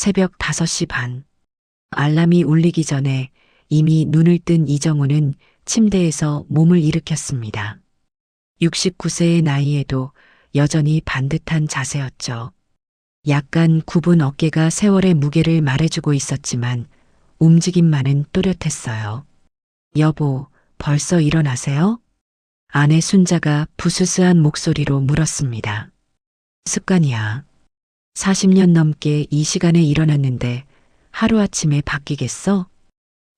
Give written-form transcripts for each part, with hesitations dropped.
새벽 5시 반. 알람이 울리기 전에 이미 눈을 뜬 이정우는 침대에서 몸을 일으켰습니다. 69세의 나이에도 여전히 반듯한 자세였죠. 약간 굽은 어깨가 세월의 무게를 말해주고 있었지만 움직임만은 또렷했어요. 여보, 벌써 일어나세요? 아내 순자가 부스스한 목소리로 물었습니다. 습관이야. 40년 넘게 이 시간에 일어났는데 하루아침에 바뀌겠어?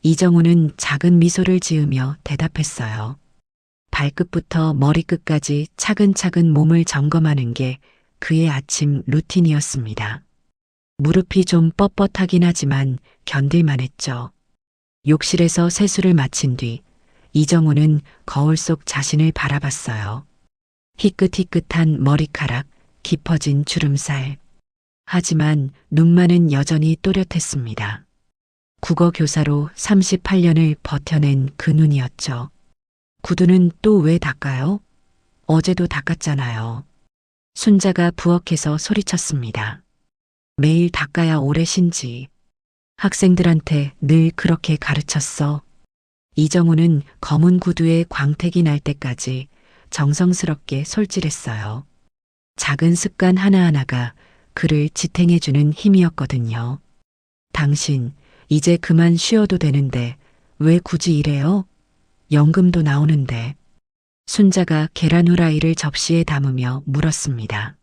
이정우는 작은 미소를 지으며 대답했어요. 발끝부터 머리끝까지 차근차근 몸을 점검하는 게 그의 아침 루틴이었습니다. 무릎이 좀 뻣뻣하긴 하지만 견딜만 했죠. 욕실에서 세수를 마친 뒤 이정우는 거울 속 자신을 바라봤어요. 희끗희끗한 머리카락, 깊어진 주름살. 하지만 눈만은 여전히 또렷했습니다. 국어 교사로 38년을 버텨낸 그 눈이었죠. 구두는 또 왜 닦아요? 어제도 닦았잖아요. 순자가 부엌에서 소리쳤습니다. 매일 닦아야 오래 신지. 학생들한테 늘 그렇게 가르쳤어. 이정우는 검은 구두에 광택이 날 때까지 정성스럽게 솔질했어요. 작은 습관 하나하나가 그를 지탱해주는 힘이었거든요. 당신, 이제 그만 쉬어도 되는데 왜 굳이 이래요? 연금도 나오는데. 순자가 계란 후라이를 접시에 담으며 물었습니다.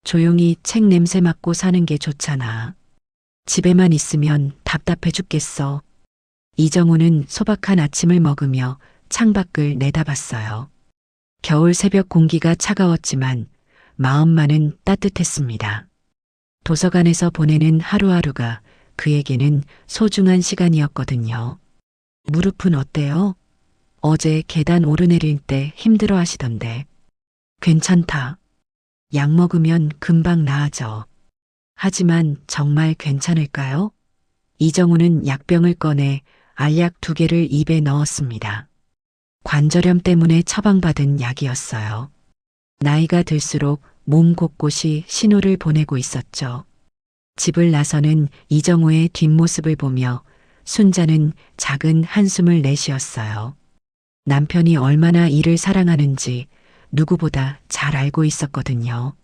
조용히 책 냄새 맡고 사는 게 좋잖아. 집에만 있으면 답답해 죽겠어. 이정우는 소박한 아침을 먹으며 창밖을 내다봤어요. 겨울 새벽 공기가 차가웠지만 마음만은 따뜻했습니다. 도서관에서 보내는 하루하루가 그에게는 소중한 시간이었거든요. 무릎은 어때요? 어제 계단 오르내릴 때 힘들어 하시던데. 괜찮다. 약 먹으면 금방 나아져. 하지만 정말 괜찮을까요? 이정우는 약병을 꺼내 알약 2개를 입에 넣었습니다. 관절염 때문에 처방받은 약이었어요. 나이가 들수록 몸 곳곳이 신호를 보내고 있었죠. 집을 나서는 이정우의 뒷모습을 보며 순자는 작은 한숨을 내쉬었어요. 남편이 얼마나 이를 사랑하는지 누구보다 잘 알고 있었거든요.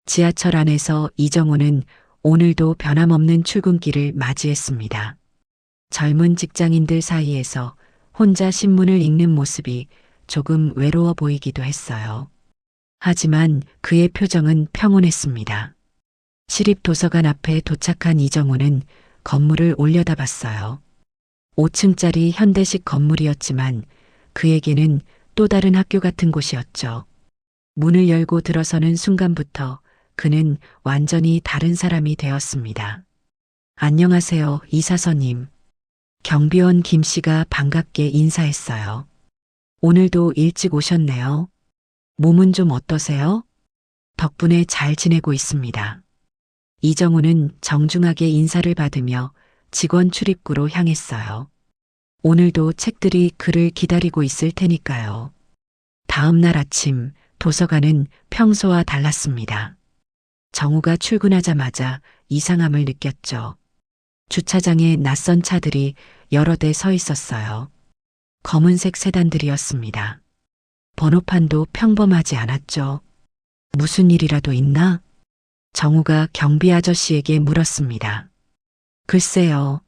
지하철 안에서 이정우는 오늘도 변함없는 출근길을 맞이했습니다. 젊은 직장인들 사이에서 혼자 신문을 읽는 모습이 조금 외로워 보이기도 했어요. 하지만 그의 표정은 평온했습니다. 시립도서관 앞에 도착한 이정우는 건물을 올려다봤어요. 5층짜리 현대식 건물이었지만 그에게는 또 다른 학교 같은 곳이었죠. 문을 열고 들어서는 순간부터 그는 완전히 다른 사람이 되었습니다. 안녕하세요, 이사서님. 경비원 김 씨가 반갑게 인사했어요. 오늘도 일찍 오셨네요. 몸은 좀 어떠세요? 덕분에 잘 지내고 있습니다. 이정우는 정중하게 인사를 받으며 직원 출입구로 향했어요. 오늘도 책들이 그를 기다리고 있을 테니까요. 다음 날 아침 도서관은 평소와 달랐습니다. 정우가 출근하자마자 이상함을 느꼈죠. 주차장에 낯선 차들이 여러 대 서 있었어요. 검은색 세단들이었습니다. 번호판도 평범하지 않았죠. 무슨 일이라도 있나? 정우가 경비 아저씨에게 물었습니다. 글쎄요.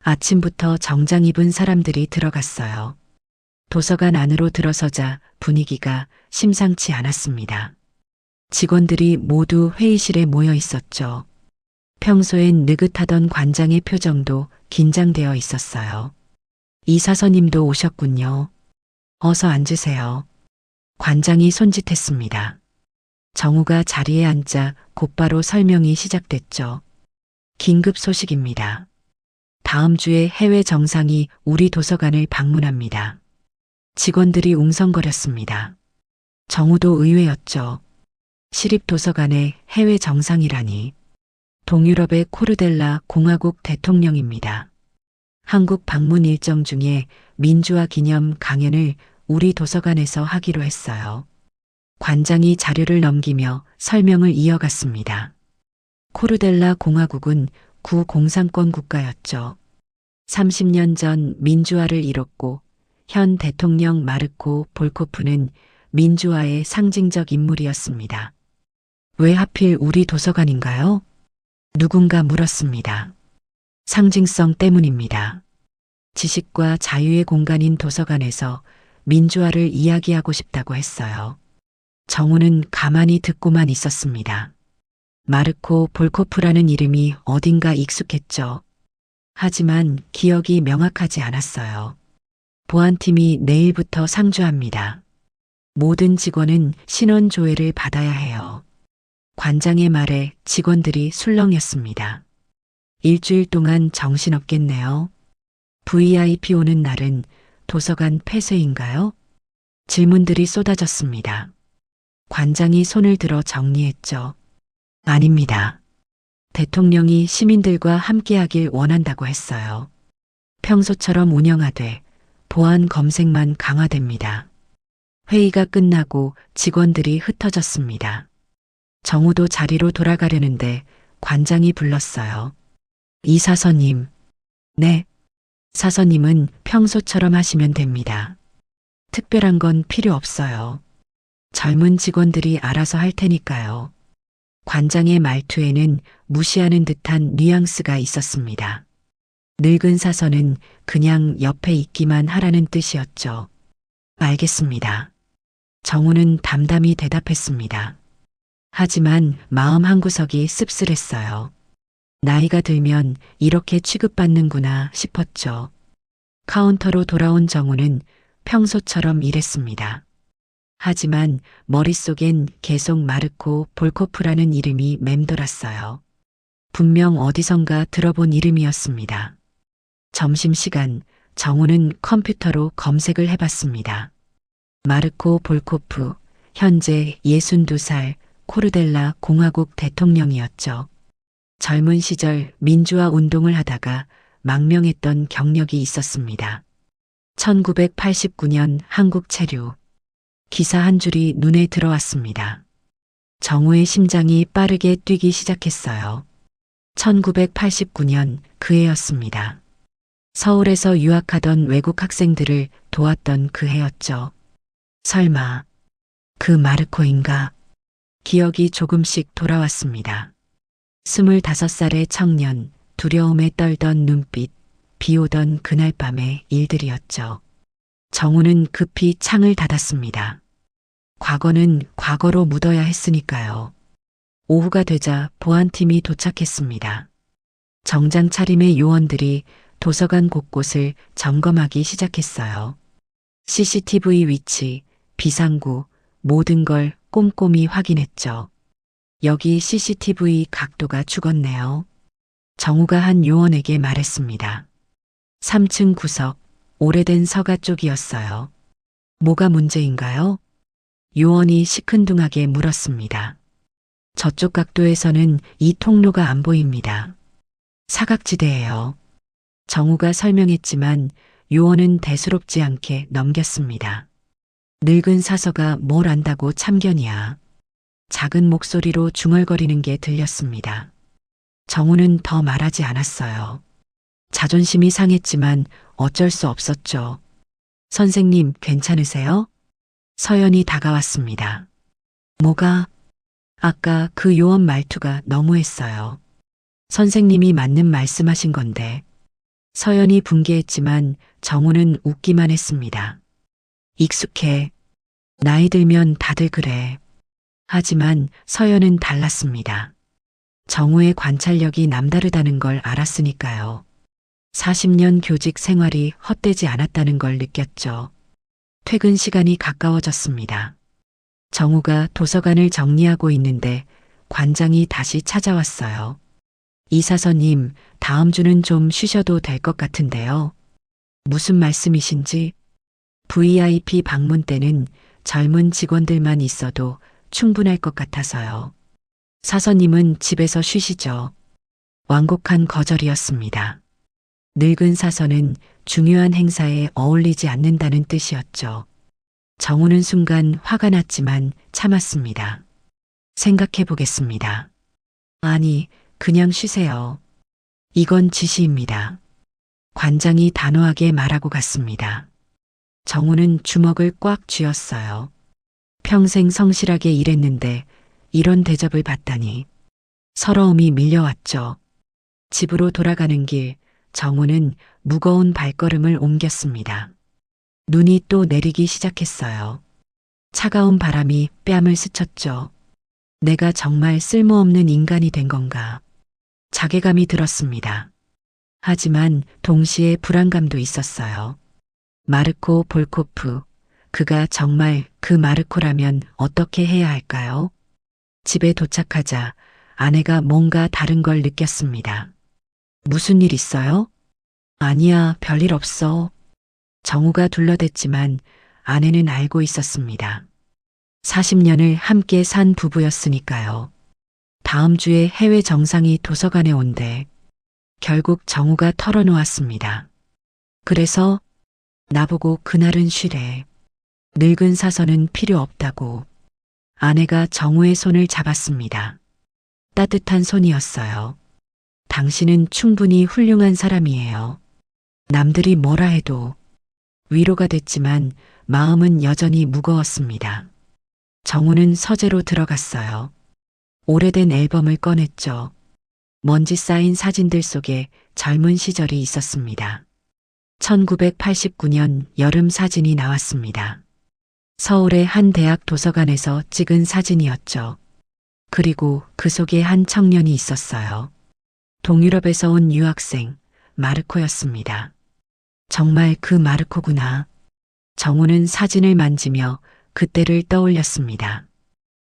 아침부터 정장 입은 사람들이 들어갔어요. 도서관 안으로 들어서자 분위기가 심상치 않았습니다. 직원들이 모두 회의실에 모여 있었죠. 평소엔 느긋하던 관장의 표정도 긴장되어 있었어요. 이사서님도 오셨군요. 어서 앉으세요. 관장이 손짓했습니다. 정우가 자리에 앉자 곧바로 설명이 시작됐죠. 긴급 소식입니다. 다음 주에 해외 정상이 우리 도서관을 방문합니다. 직원들이 웅성거렸습니다. 정우도 의외였죠. 시립도서관의 해외 정상이라니. 동유럽의 코르델라 공화국 대통령입니다. 한국 방문 일정 중에 민주화 기념 강연을 우리 도서관에서 하기로 했어요. 관장이 자료를 넘기며 설명을 이어갔습니다. 코르델라 공화국은 구공산권 국가였죠. 30년 전 민주화를 이뤘고 현 대통령 마르코 볼코프는 민주화의 상징적 인물이었습니다. 왜 하필 우리 도서관인가요? 누군가 물었습니다. 상징성 때문입니다. 지식과 자유의 공간인 도서관에서 민주화를 이야기하고 싶다고 했어요. 정우는 가만히 듣고만 있었습니다. 마르코 볼코프라는 이름이 어딘가 익숙했죠. 하지만 기억이 명확하지 않았어요. 보안팀이 내일부터 상주합니다. 모든 직원은 신원 조회를 받아야 해요. 관장의 말에 직원들이 술렁였습니다. 일주일 동안 정신없겠네요. VIP 오는 날은 도서관 폐쇄인가요? 질문들이 쏟아졌습니다. 관장이 손을 들어 정리했죠. 아닙니다. 대통령이 시민들과 함께하길 원한다고 했어요. 평소처럼 운영하되 보안 검색만 강화됩니다. 회의가 끝나고 직원들이 흩어졌습니다. 정우도 자리로 돌아가려는데 관장이 불렀어요. 이사서님. 네. 사서님은 평소처럼 하시면 됩니다. 특별한 건 필요 없어요. 젊은 직원들이 알아서 할 테니까요. 관장의 말투에는 무시하는 듯한 뉘앙스가 있었습니다. 늙은 사서는 그냥 옆에 있기만 하라는 뜻이었죠. 알겠습니다. 정우는 담담히 대답했습니다. 하지만 마음 한구석이 씁쓸했어요. 나이가 들면 이렇게 취급받는구나 싶었죠. 카운터로 돌아온 정우는 평소처럼 일했습니다. 하지만 머릿속엔 계속 마르코 볼코프라는 이름이 맴돌았어요. 분명 어디선가 들어본 이름이었습니다. 점심시간 정우는 컴퓨터로 검색을 해봤습니다. 마르코 볼코프, 현재 62살 코르델라 공화국 대통령이었죠. 젊은 시절 민주화 운동을 하다가 망명했던 경력이 있었습니다. 1989년 한국 체류. 기사 한 줄이 눈에 들어왔습니다. 정우의 심장이 빠르게 뛰기 시작했어요. 1989년 그 해였습니다. 서울에서 유학하던 외국 학생들을 도왔던 그 해였죠. 설마 그 마르코인가? 기억이 조금씩 돌아왔습니다. 25살의 청년, 두려움에 떨던 눈빛, 비오던 그날 밤의 일들이었죠. 정우는 급히 창을 닫았습니다. 과거는 과거로 묻어야 했으니까요. 오후가 되자 보안팀이 도착했습니다. 정장 차림의 요원들이 도서관 곳곳을 점검하기 시작했어요. CCTV 위치, 비상구, 모든 걸 꼼꼼히 확인했죠. 여기 CCTV 각도가 죽었네요. 정우가 한 요원에게 말했습니다. 3층 구석, 오래된 서가 쪽이었어요. 뭐가 문제인가요? 요원이 시큰둥하게 물었습니다. 저쪽 각도에서는 이 통로가 안 보입니다. 사각지대예요. 정우가 설명했지만 요원은 대수롭지 않게 넘겼습니다. 늙은 사서가 뭘 안다고 참견이야. 작은 목소리로 중얼거리는 게 들렸습니다. 정우는 더 말하지 않았어요. 자존심이 상했지만 어쩔 수 없었죠. 선생님, 괜찮으세요? 서연이 다가왔습니다. 뭐가? 아까 그 요원 말투가 너무했어요. 선생님이 맞는 말씀하신 건데. 서연이 분개했지만 정우는 웃기만 했습니다. 익숙해. 나이 들면 다들 그래. 하지만 서연은 달랐습니다. 정우의 관찰력이 남다르다는 걸 알았으니까요. 40년 교직 생활이 헛되지 않았다는 걸 느꼈죠. 퇴근 시간이 가까워졌습니다. 정우가 도서관을 정리하고 있는데 관장이 다시 찾아왔어요. 이사서님, 다음 주는 좀 쉬셔도 될 것 같은데요. 무슨 말씀이신지? VIP 방문 때는 젊은 직원들만 있어도 충분할 것 같아서요. 사서님은 집에서 쉬시죠. 완곡한 거절이었습니다. 늙은 사서는 중요한 행사에 어울리지 않는다는 뜻이었죠. 정우는 순간 화가 났지만 참았습니다. 생각해 보겠습니다. 아니, 그냥 쉬세요. 이건 지시입니다. 관장이 단호하게 말하고 갔습니다. 정우는 주먹을 꽉 쥐었어요. 평생 성실하게 일했는데 이런 대접을 받다니. 서러움이 밀려왔죠. 집으로 돌아가는 길, 정우는 무거운 발걸음을 옮겼습니다. 눈이 또 내리기 시작했어요. 차가운 바람이 뺨을 스쳤죠. 내가 정말 쓸모없는 인간이 된 건가. 자괴감이 들었습니다. 하지만 동시에 불안감도 있었어요. 마르코 볼코프, 그가 정말 그 마르코라면 어떻게 해야 할까요? 집에 도착하자 아내가 뭔가 다른 걸 느꼈습니다. 무슨 일 있어요? 아니야, 별일 없어. 정우가 둘러댔지만 아내는 알고 있었습니다. 40년을 함께 산 부부였으니까요. 다음 주에 해외 정상이 도서관에 온대. 결국 정우가 털어놓았습니다. 그래서 나보고 그날은 쉬래. 늙은 사서는 필요 없다고. 아내가 정우의 손을 잡았습니다. 따뜻한 손이었어요. 당신은 충분히 훌륭한 사람이에요. 남들이 뭐라 해도. 위로가 됐지만 마음은 여전히 무거웠습니다. 정우는 서재로 들어갔어요. 오래된 앨범을 꺼냈죠. 먼지 쌓인 사진들 속에 젊은 시절이 있었습니다. 1989년 여름 사진이 나왔습니다. 서울의 한 대학 도서관에서 찍은 사진이었죠. 그리고 그 속에 한 청년이 있었어요. 동유럽에서 온 유학생, 마르코였습니다. 정말 그 마르코구나. 정우는 사진을 만지며 그때를 떠올렸습니다.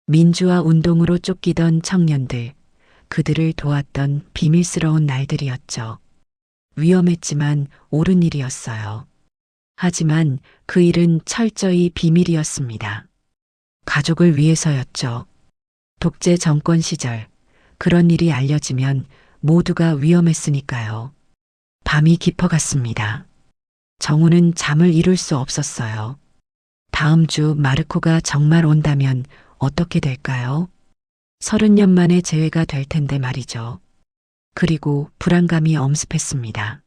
민주화 운동으로 쫓기던 청년들, 그들을 도왔던 비밀스러운 날들이었죠. 위험했지만 옳은 일이었어요. 하지만 그 일은 철저히 비밀이었습니다. 가족을 위해서였죠. 독재 정권 시절 그런 일이 알려지면 모두가 위험했으니까요. 밤이 깊어갔습니다. 정우는 잠을 이룰 수 없었어요. 다음 주 마르코가 정말 온다면 어떻게 될까요? 30년 만에 재회가 될 텐데 말이죠. 그리고 불안감이 엄습했습니다.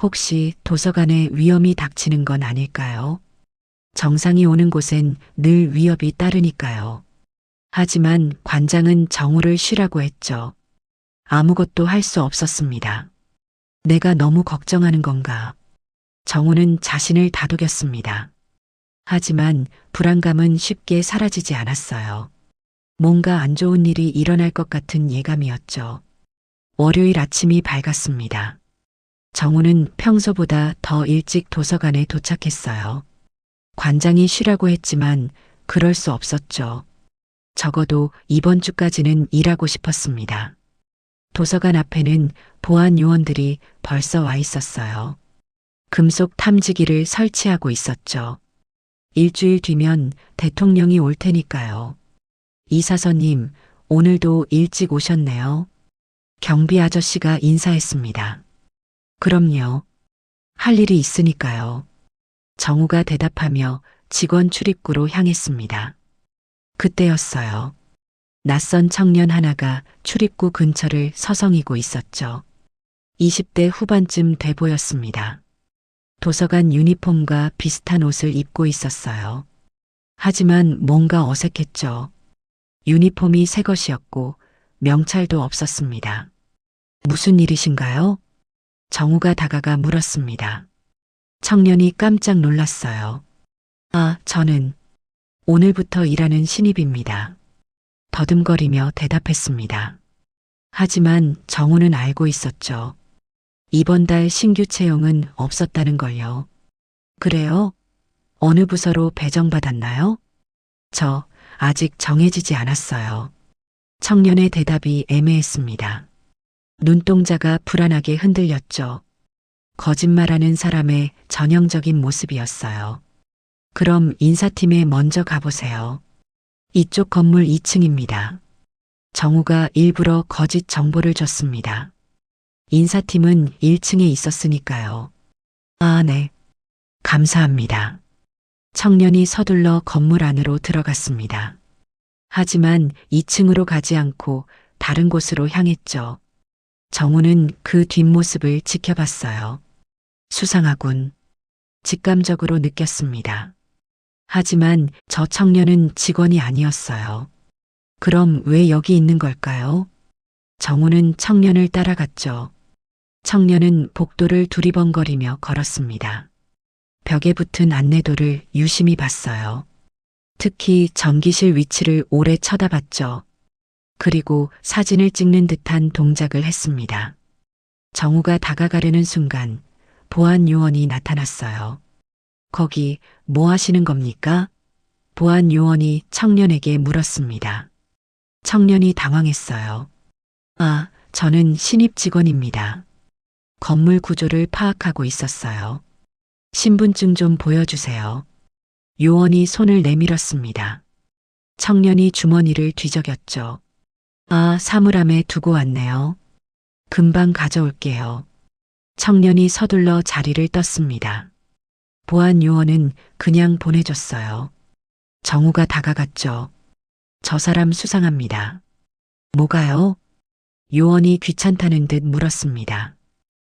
혹시 도서관에 위험이 닥치는 건 아닐까요? 정상이 오는 곳엔 늘 위협이 따르니까요. 하지만 관장은 정우를 쉬라고 했죠. 아무것도 할 수 없었습니다. 내가 너무 걱정하는 건가? 정우는 자신을 다독였습니다. 하지만 불안감은 쉽게 사라지지 않았어요. 뭔가 안 좋은 일이 일어날 것 같은 예감이었죠. 월요일 아침이 밝았습니다. 정우는 평소보다 더 일찍 도서관에 도착했어요. 관장이 쉬라고 했지만 그럴 수 없었죠. 적어도 이번 주까지는 일하고 싶었습니다. 도서관 앞에는 보안 요원들이 벌써 와 있었어요. 금속 탐지기를 설치하고 있었죠. 일주일 뒤면 대통령이 올 테니까요. 이사서님, 오늘도 일찍 오셨네요. 경비 아저씨가 인사했습니다. 그럼요. 할 일이 있으니까요. 정우가 대답하며 직원 출입구로 향했습니다. 그때였어요. 낯선 청년 하나가 출입구 근처를 서성이고 있었죠. 20대 후반쯤 돼 보였습니다. 도서관 유니폼과 비슷한 옷을 입고 있었어요. 하지만 뭔가 어색했죠. 유니폼이 새 것이었고 명찰도 없었습니다. 무슨 일이신가요? 정우가 다가가 물었습니다. 청년이 깜짝 놀랐어요. 아, 저는 오늘부터 일하는 신입입니다. 더듬거리며 대답했습니다. 하지만 정우는 알고 있었죠. 이번 달 신규 채용은 없었다는 걸요. 그래요? 어느 부서로 배정받았나요? 저 아직 정해지지 않았어요. 청년의 대답이 애매했습니다. 눈동자가 불안하게 흔들렸죠. 거짓말하는 사람의 전형적인 모습이었어요. 그럼 인사팀에 먼저 가보세요. 이쪽 건물 2층입니다. 정우가 일부러 거짓 정보를 줬습니다. 인사팀은 1층에 있었으니까요. 아, 네. 감사합니다. 청년이 서둘러 건물 안으로 들어갔습니다. 하지만 2층으로 가지 않고 다른 곳으로 향했죠. 정우는 그 뒷모습을 지켜봤어요. 수상하군. 직감적으로 느꼈습니다. 하지만 저 청년은 직원이 아니었어요. 그럼 왜 여기 있는 걸까요? 정우는 청년을 따라갔죠. 청년은 복도를 두리번거리며 걸었습니다. 벽에 붙은 안내도를 유심히 봤어요. 특히 전기실 위치를 오래 쳐다봤죠. 그리고 사진을 찍는 듯한 동작을 했습니다. 정우가 다가가려는 순간 보안 요원이 나타났어요. 거기 뭐 하시는 겁니까? 보안 요원이 청년에게 물었습니다. 청년이 당황했어요. 아, 저는 신입 직원입니다. 건물 구조를 파악하고 있었어요. 신분증 좀 보여주세요. 요원이 손을 내밀었습니다. 청년이 주머니를 뒤적였죠. 아, 사물함에 두고 왔네요. 금방 가져올게요. 청년이 서둘러 자리를 떴습니다. 보안 요원은 그냥 보내줬어요. 정우가 다가갔죠. 저 사람 수상합니다. 뭐가요? 요원이 귀찮다는 듯 물었습니다.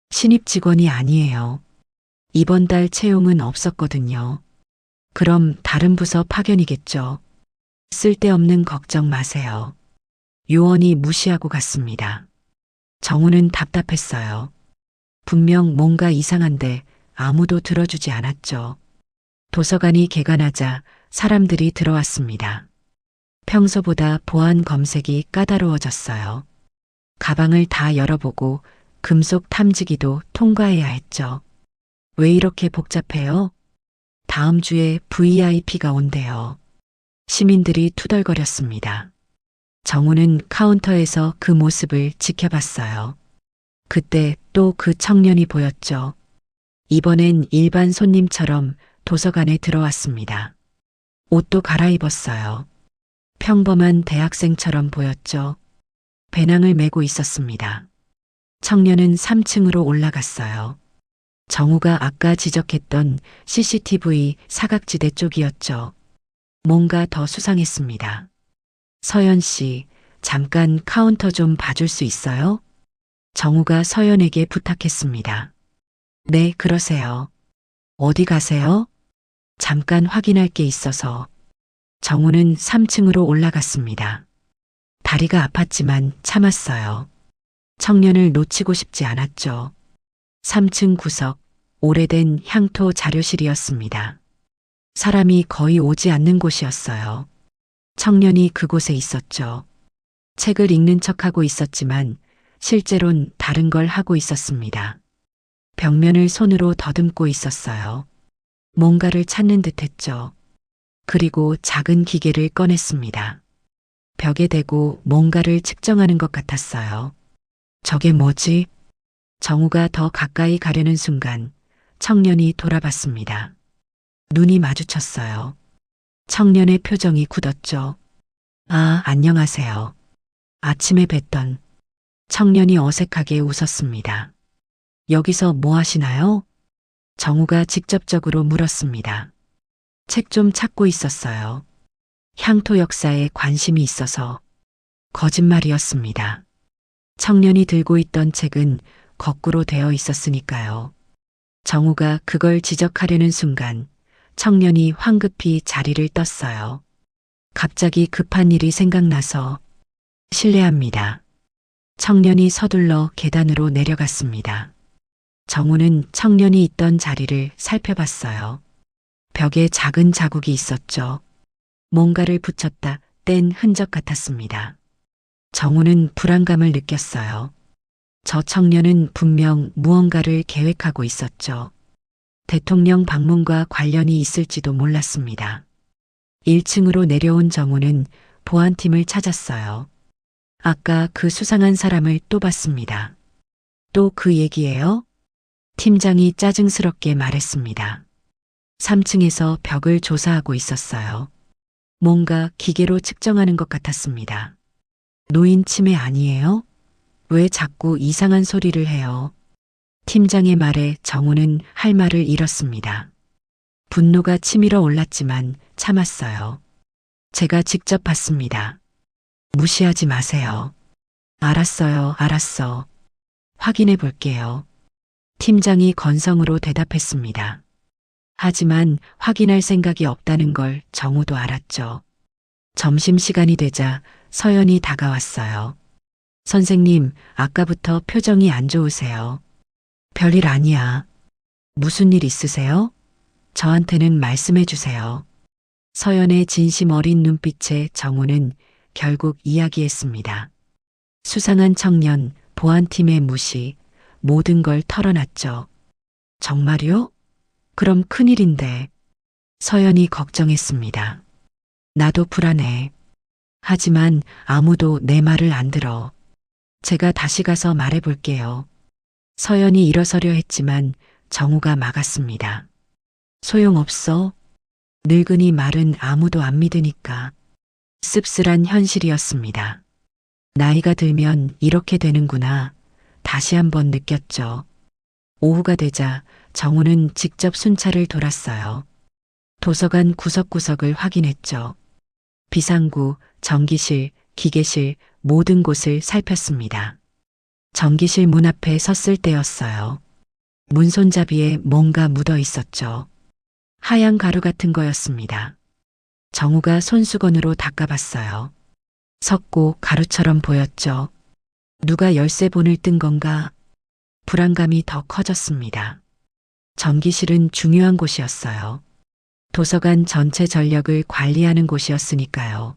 신입 직원이 아니에요. 이번 달 채용은 없었거든요. 그럼 다른 부서 파견이겠죠. 쓸데없는 걱정 마세요. 요원이 무시하고 갔습니다. 정우는 답답했어요. 분명 뭔가 이상한데 아무도 들어주지 않았죠. 도서관이 개관하자 사람들이 들어왔습니다. 평소보다 보안 검색이 까다로워졌어요. 가방을 다 열어보고 금속 탐지기도 통과해야 했죠. 왜 이렇게 복잡해요? 다음 주에 VIP가 온대요. 시민들이 투덜거렸습니다. 정우는 카운터에서 그 모습을 지켜봤어요. 그때 또 그 청년이 보였죠. 이번엔 일반 손님처럼 도서관에 들어왔습니다. 옷도 갈아입었어요. 평범한 대학생처럼 보였죠. 배낭을 메고 있었습니다. 청년은 3층으로 올라갔어요. 정우가 아까 지적했던 CCTV 사각지대 쪽이었죠. 뭔가 더 수상했습니다. 서연 씨, 잠깐 카운터 좀 봐줄 수 있어요? 정우가 서연에게 부탁했습니다. 네, 그러세요. 어디 가세요? 잠깐 확인할 게 있어서. 정우는 3층으로 올라갔습니다. 다리가 아팠지만 참았어요. 청년을 놓치고 싶지 않았죠. 3층 구석, 오래된 향토 자료실이었습니다. 사람이 거의 오지 않는 곳이었어요. 청년이 그곳에 있었죠. 책을 읽는 척하고 있었지만 실제론 다른 걸 하고 있었습니다. 벽면을 손으로 더듬고 있었어요. 뭔가를 찾는 듯 했죠. 그리고 작은 기계를 꺼냈습니다. 벽에 대고 뭔가를 측정하는 것 같았어요. 저게 뭐지? 정우가 더 가까이 가려는 순간 청년이 돌아봤습니다. 눈이 마주쳤어요. 청년의 표정이 굳었죠. 아, 안녕하세요. 아침에 뵀던. 청년이 어색하게 웃었습니다. 여기서 뭐 하시나요? 정우가 직접적으로 물었습니다. 책 좀 찾고 있었어요. 향토 역사에 관심이 있어서. 거짓말이었습니다. 청년이 들고 있던 책은 거꾸로 되어 있었으니까요. 정우가 그걸 지적하려는 순간 청년이 황급히 자리를 떴어요. 갑자기 급한 일이 생각나서. 실례합니다. 청년이 서둘러 계단으로 내려갔습니다. 정우는 청년이 있던 자리를 살펴봤어요. 벽에 작은 자국이 있었죠. 뭔가를 붙였다 뗀 흔적 같았습니다. 정우는 불안감을 느꼈어요. 저 청년은 분명 무언가를 계획하고 있었죠. 대통령 방문과 관련이 있을지도 몰랐습니다. 1층으로 내려온 정우는 보안팀을 찾았어요. 아까 그 수상한 사람을 또 봤습니다. 또 그 얘기예요? 팀장이 짜증스럽게 말했습니다. 3층에서 벽을 조사하고 있었어요. 뭔가 기계로 측정하는 것 같았습니다. 노인 치매 아니에요? 왜 자꾸 이상한 소리를 해요? 팀장의 말에 정우는 할 말을 잃었습니다. 분노가 치밀어 올랐지만 참았어요. 제가 직접 봤습니다. 무시하지 마세요. 알았어요, 알았어. 확인해 볼게요. 팀장이 건성으로 대답했습니다. 하지만 확인할 생각이 없다는 걸 정우도 알았죠. 점심시간이 되자 서연이 다가왔어요. 선생님, 아까부터 표정이 안 좋으세요. 별일 아니야. 무슨 일 있으세요? 저한테는 말씀해 주세요. 서연의 진심 어린 눈빛에 정우는 결국 이야기했습니다. 수상한 청년, 보안팀의 무시, 모든 걸 털어놨죠. 정말요? 그럼 큰일인데. 서연이 걱정했습니다. 나도 불안해. 하지만 아무도 내 말을 안 들어. 제가 다시 가서 말해볼게요. 서연이 일어서려 했지만 정우가 막았습니다. 소용없어. 늙은이 말은 아무도 안 믿으니까. 씁쓸한 현실이었습니다. 나이가 들면 이렇게 되는구나. 다시 한번 느꼈죠. 오후가 되자 정우는 직접 순찰을 돌았어요. 도서관 구석구석을 확인했죠. 비상구, 전기실, 기계실 모든 곳을 살폈습니다. 전기실 문 앞에 섰을 때였어요. 문 손잡이에 뭔가 묻어 있었죠. 하얀 가루 같은 거였습니다. 정우가 손수건으로 닦아봤어요. 섞고 가루처럼 보였죠. 누가 열쇠본을 뜬 건가? 불안감이 더 커졌습니다. 전기실은 중요한 곳이었어요. 도서관 전체 전력을 관리하는 곳이었으니까요.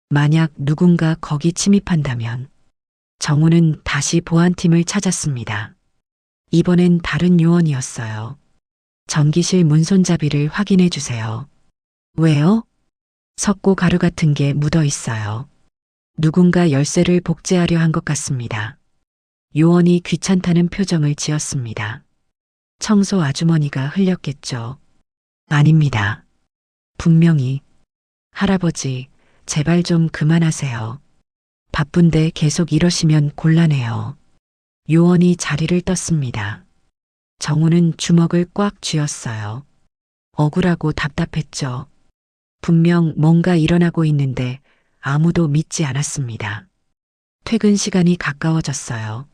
만약 누군가 거기 침입한다면 정우는 다시 보안팀을 찾았습니다. 이번엔 다른 요원이었어요. 전기실 문 손잡이를 확인해 주세요. 왜요? 섞고 가루 같은 게 묻어 있어요. 누군가 열쇠를 복제하려 한 것 같습니다. 요원이 귀찮다는 표정을 지었습니다. 청소 아주머니가 흘렸겠죠. 아닙니다. 분명히. 할아버지, 제발 좀 그만하세요. 바쁜데 계속 이러시면 곤란해요. 요원이 자리를 떴습니다. 정우는 주먹을 꽉 쥐었어요. 억울하고 답답했죠. 분명 뭔가 일어나고 있는데 아무도 믿지 않았습니다. 퇴근 시간이 가까워졌어요.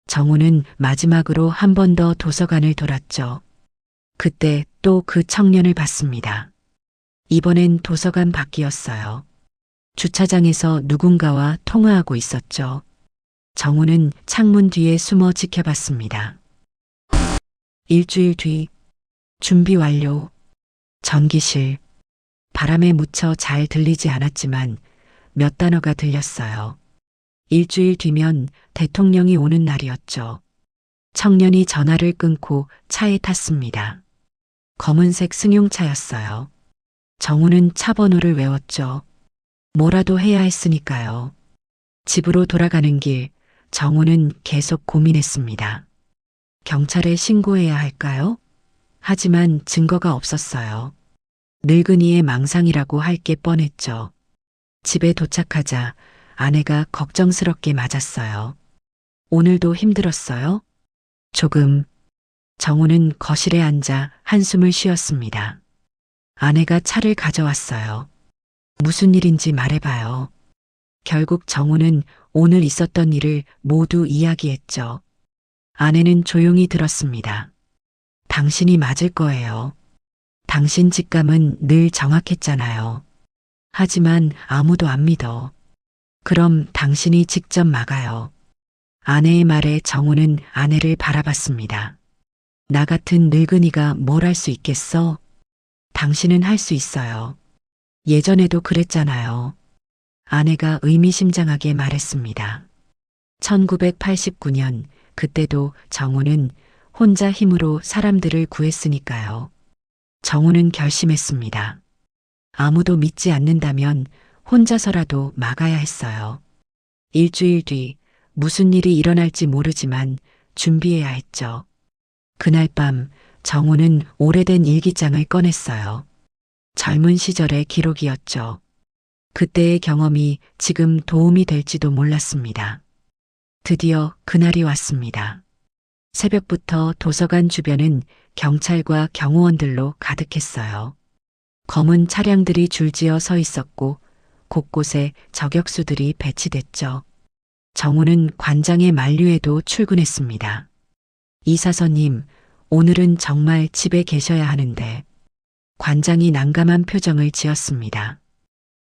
정우는 마지막으로 한 번 더 도서관을 돌았죠. 그때 또 그 청년을 봤습니다. 이번엔 도서관 밖이었어요. 주차장에서 누군가와 통화하고 있었죠. 정우는 창문 뒤에 숨어 지켜봤습니다. 일주일 뒤, 준비 완료. 전기실. 바람에 묻혀 잘 들리지 않았지만 몇 단어가 들렸어요. 일주일 뒤면 대통령이 오는 날이었죠. 청년이 전화를 끊고 차에 탔습니다. 검은색 승용차였어요. 정우는 차 번호를 외웠죠. 뭐라도 해야 했으니까요. 집으로 돌아가는 길, 정우는 계속 고민했습니다. 경찰에 신고해야 할까요? 하지만 증거가 없었어요. 늙은이의 망상이라고 할 게 뻔했죠. 집에 도착하자 아내가 걱정스럽게 맞았어요. 오늘도 힘들었어요? 조금. 정우는 거실에 앉아 한숨을 쉬었습니다. 아내가 차를 가져왔어요. 무슨 일인지 말해봐요. 결국 정우는 오늘 있었던 일을 모두 이야기했죠. 아내는 조용히 들었습니다. 당신이 맞을 거예요. 당신 직감은 늘 정확했잖아요. 하지만 아무도 안 믿어. 그럼 당신이 직접 막아요. 아내의 말에 정우는 아내를 바라봤습니다. 나 같은 늙은이가 뭘 할 수 있겠어? 당신은 할 수 있어요. 예전에도 그랬잖아요. 아내가 의미심장하게 말했습니다. 1989년, 그때도 정우는 혼자 힘으로 사람들을 구했으니까요. 정우는 결심했습니다. 아무도 믿지 않는다면 혼자서라도 막아야 했어요. 일주일 뒤 무슨 일이 일어날지 모르지만 준비해야 했죠. 그날 밤 정우는 오래된 일기장을 꺼냈어요. 젊은 시절의 기록이었죠. 그때의 경험이 지금 도움이 될지도 몰랐습니다. 드디어 그날이 왔습니다. 새벽부터 도서관 주변은 경찰과 경호원들로 가득했어요. 검은 차량들이 줄지어 서 있었고 곳곳에 저격수들이 배치됐죠. 정우는 관장의 만류에도 출근했습니다. 이사서님, 오늘은 정말 집에 계셔야 하는데. 관장이 난감한 표정을 지었습니다.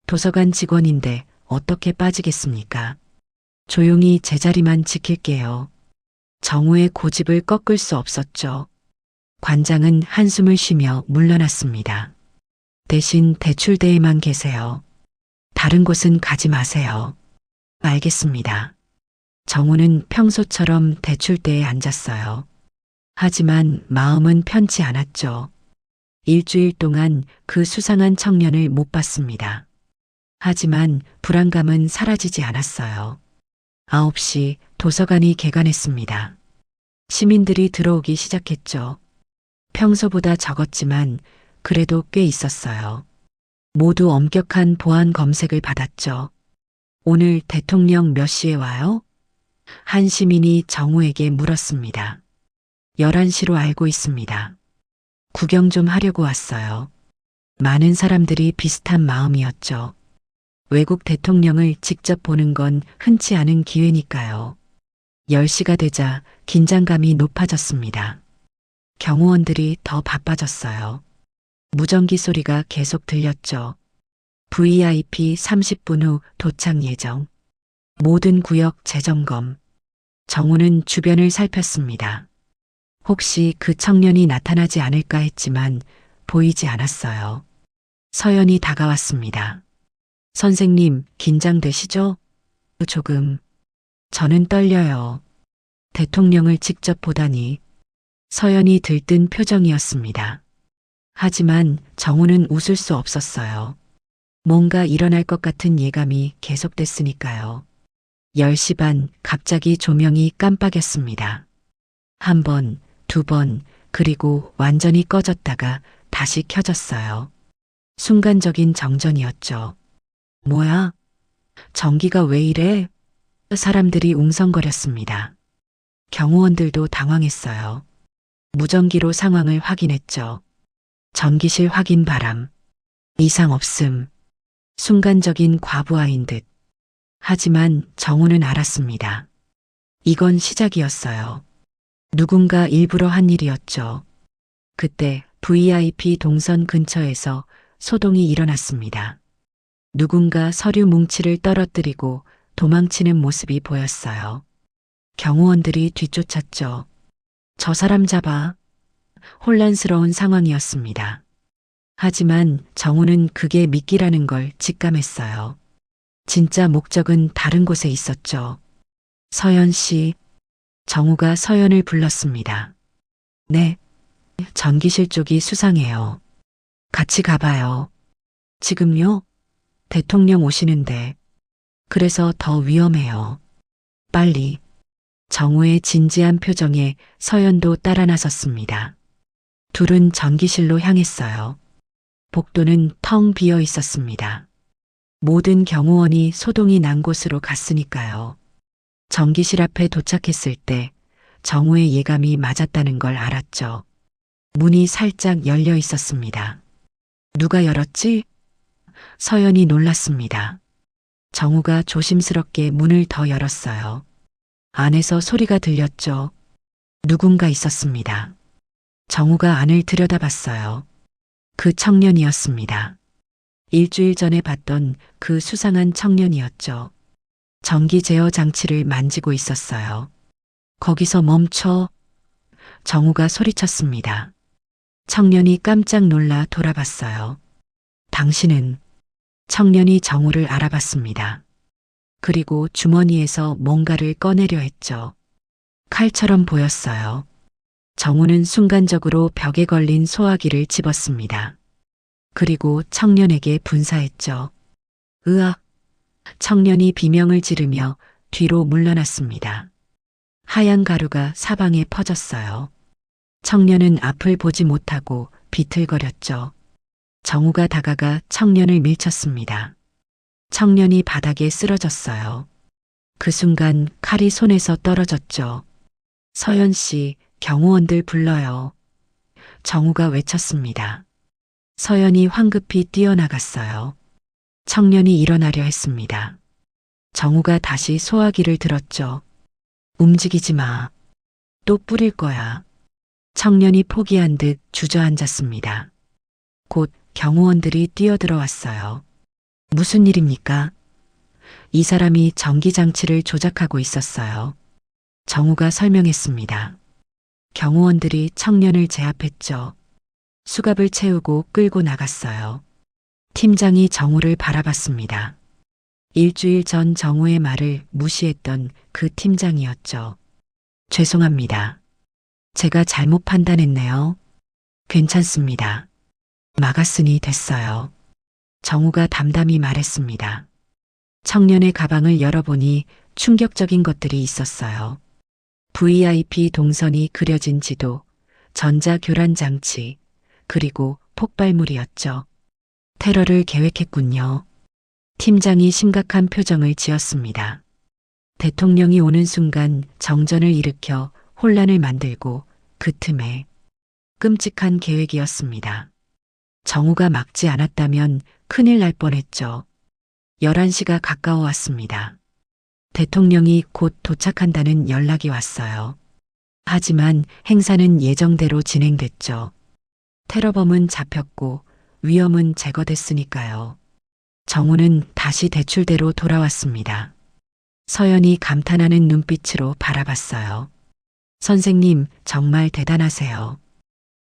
도서관 직원인데 어떻게 빠지겠습니까? 조용히 제자리만 지킬게요. 정우의 고집을 꺾을 수 없었죠. 관장은 한숨을 쉬며 물러났습니다. 대신 대출대에만 계세요. 다른 곳은 가지 마세요. 알겠습니다. 정우는 평소처럼 대출대에 앉았어요. 하지만 마음은 편치 않았죠. 일주일 동안 그 수상한 청년을 못 봤습니다. 하지만 불안감은 사라지지 않았어요. 9시 도서관이 개관했습니다. 시민들이 들어오기 시작했죠. 평소보다 적었지만 그래도 꽤 있었어요. 모두 엄격한 보안 검색을 받았죠. 오늘 대통령 몇 시에 와요? 한 시민이 정우에게 물었습니다. 11시로 알고 있습니다. 구경 좀 하려고 왔어요. 많은 사람들이 비슷한 마음이었죠. 외국 대통령을 직접 보는 건 흔치 않은 기회니까요. 10시가 되자 긴장감이 높아졌습니다. 경호원들이 더 바빠졌어요. 무전기 소리가 계속 들렸죠. VIP 30분 후 도착 예정. 모든 구역 재점검. 정우는 주변을 살폈습니다. 혹시 그 청년이 나타나지 않을까 했지만 보이지 않았어요. 서연이 다가왔습니다. 선생님, 긴장되시죠? 조금. 저는 떨려요. 대통령을 직접 보다니. 서연이 들뜬 표정이었습니다. 하지만 정우는 웃을 수 없었어요. 뭔가 일어날 것 같은 예감이 계속됐으니까요. 10시 반 갑자기 조명이 깜빡였습니다. 한 번, 두 번, 그리고 완전히 꺼졌다가 다시 켜졌어요. 순간적인 정전이었죠. 뭐야? 전기가 왜 이래? 사람들이 웅성거렸습니다. 경호원들도 당황했어요. 무전기로 상황을 확인했죠. 전기실 확인 바람. 이상 없음. 순간적인 과부하인 듯. 하지만 정우는 알았습니다. 이건 시작이었어요. 누군가 일부러 한 일이었죠. 그때 VIP 동선 근처에서 소동이 일어났습니다. 누군가 서류 뭉치를 떨어뜨리고 도망치는 모습이 보였어요. 경호원들이 뒤쫓았죠. 저 사람 잡아. 혼란스러운 상황이었습니다. 하지만 정우는 그게 미끼라는 걸 직감했어요. 진짜 목적은 다른 곳에 있었죠. 서연 씨. 정우가 서연을 불렀습니다. 네. 전기실 쪽이 수상해요. 같이 가봐요. 지금요? 대통령 오시는데. 그래서 더 위험해요. 빨리. 정우의 진지한 표정에 서연도 따라 나섰습니다. 둘은 전기실로 향했어요. 복도는 텅 비어 있었습니다. 모든 경호원이 소동이 난 곳으로 갔으니까요. 전기실 앞에 도착했을 때 정우의 예감이 맞았다는 걸 알았죠. 문이 살짝 열려 있었습니다. 누가 열었지? 서연이 놀랐습니다. 정우가 조심스럽게 문을 더 열었어요. 안에서 소리가 들렸죠. 누군가 있었습니다. 정우가 안을 들여다봤어요. 그 청년이었습니다. 일주일 전에 봤던 그 수상한 청년이었죠. 전기 제어 장치를 만지고 있었어요. 거기서 멈춰. 정우가 소리쳤습니다. 청년이 깜짝 놀라 돌아봤어요. 당신은? 청년이 정우를 알아봤습니다. 그리고 주머니에서 뭔가를 꺼내려 했죠. 칼처럼 보였어요. 정우는 순간적으로 벽에 걸린 소화기를 집었습니다. 그리고 청년에게 분사했죠. 으악! 청년이 비명을 지르며 뒤로 물러났습니다. 하얀 가루가 사방에 퍼졌어요. 청년은 앞을 보지 못하고 비틀거렸죠. 정우가 다가가 청년을 밀쳤습니다. 청년이 바닥에 쓰러졌어요. 그 순간 칼이 손에서 떨어졌죠. 서연 씨, 경호원들 불러요. 정우가 외쳤습니다. 서연이 황급히 뛰어나갔어요. 청년이 일어나려 했습니다. 정우가 다시 소화기를 들었죠. 움직이지 마. 또 뿌릴 거야. 청년이 포기한 듯 주저앉았습니다. 곧 경호원들이 뛰어들어왔어요. 무슨 일입니까? 이 사람이 전기장치를 조작하고 있었어요. 정우가 설명했습니다. 경호원들이 청년을 제압했죠. 수갑을 채우고 끌고 나갔어요. 팀장이 정우를 바라봤습니다. 일주일 전 정우의 말을 무시했던 그 팀장이었죠. 죄송합니다. 제가 잘못 판단했네요. 괜찮습니다. 막았으니 됐어요. 정우가 담담히 말했습니다. 청년의 가방을 열어보니 충격적인 것들이 있었어요. VIP 동선이 그려진 지도, 전자교란 장치, 그리고 폭발물이었죠. 테러를 계획했군요. 팀장이 심각한 표정을 지었습니다. 대통령이 오는 순간 정전을 일으켜 혼란을 만들고 그 틈에 끔찍한 계획이었습니다. 정우가 막지 않았다면 큰일 날 뻔했죠. 11시가 가까워 왔습니다. 대통령이 곧 도착한다는 연락이 왔어요. 하지만 행사는 예정대로 진행됐죠. 테러범은 잡혔고 위험은 제거됐으니까요. 정우는 다시 대출대로 돌아왔습니다. 서연이 감탄하는 눈빛으로 바라봤어요. 선생님, 정말 대단하세요.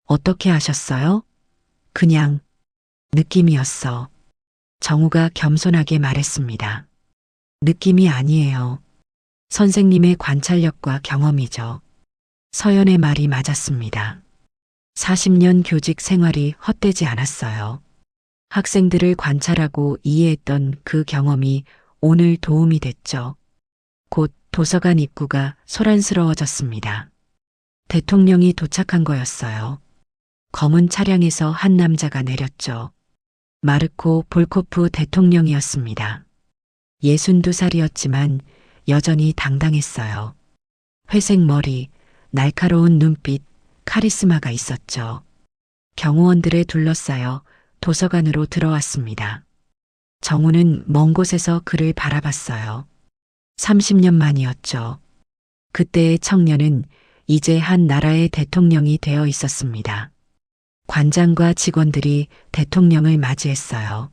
어떻게 하셨어요? 그냥 느낌이었어. 정우가 겸손하게 말했습니다. 느낌이 아니에요. 선생님의 관찰력과 경험이죠. 서연의 말이 맞았습니다. 40년 교직 생활이 헛되지 않았어요. 학생들을 관찰하고 이해했던 그 경험이 오늘 도움이 됐죠. 곧 도서관 입구가 소란스러워졌습니다. 대통령이 도착한 거였어요. 검은 차량에서 한 남자가 내렸죠. 마르코 볼코프 대통령이었습니다. 62살이었지만 여전히 당당했어요. 회색 머리, 날카로운 눈빛, 카리스마가 있었죠. 경호원들에 둘러싸여 도서관으로 들어왔습니다. 정우는 먼 곳에서 그를 바라봤어요. 30년 만이었죠. 그때의 청년은 이제 한 나라의 대통령이 되어 있었습니다. 관장과 직원들이 대통령을 맞이했어요.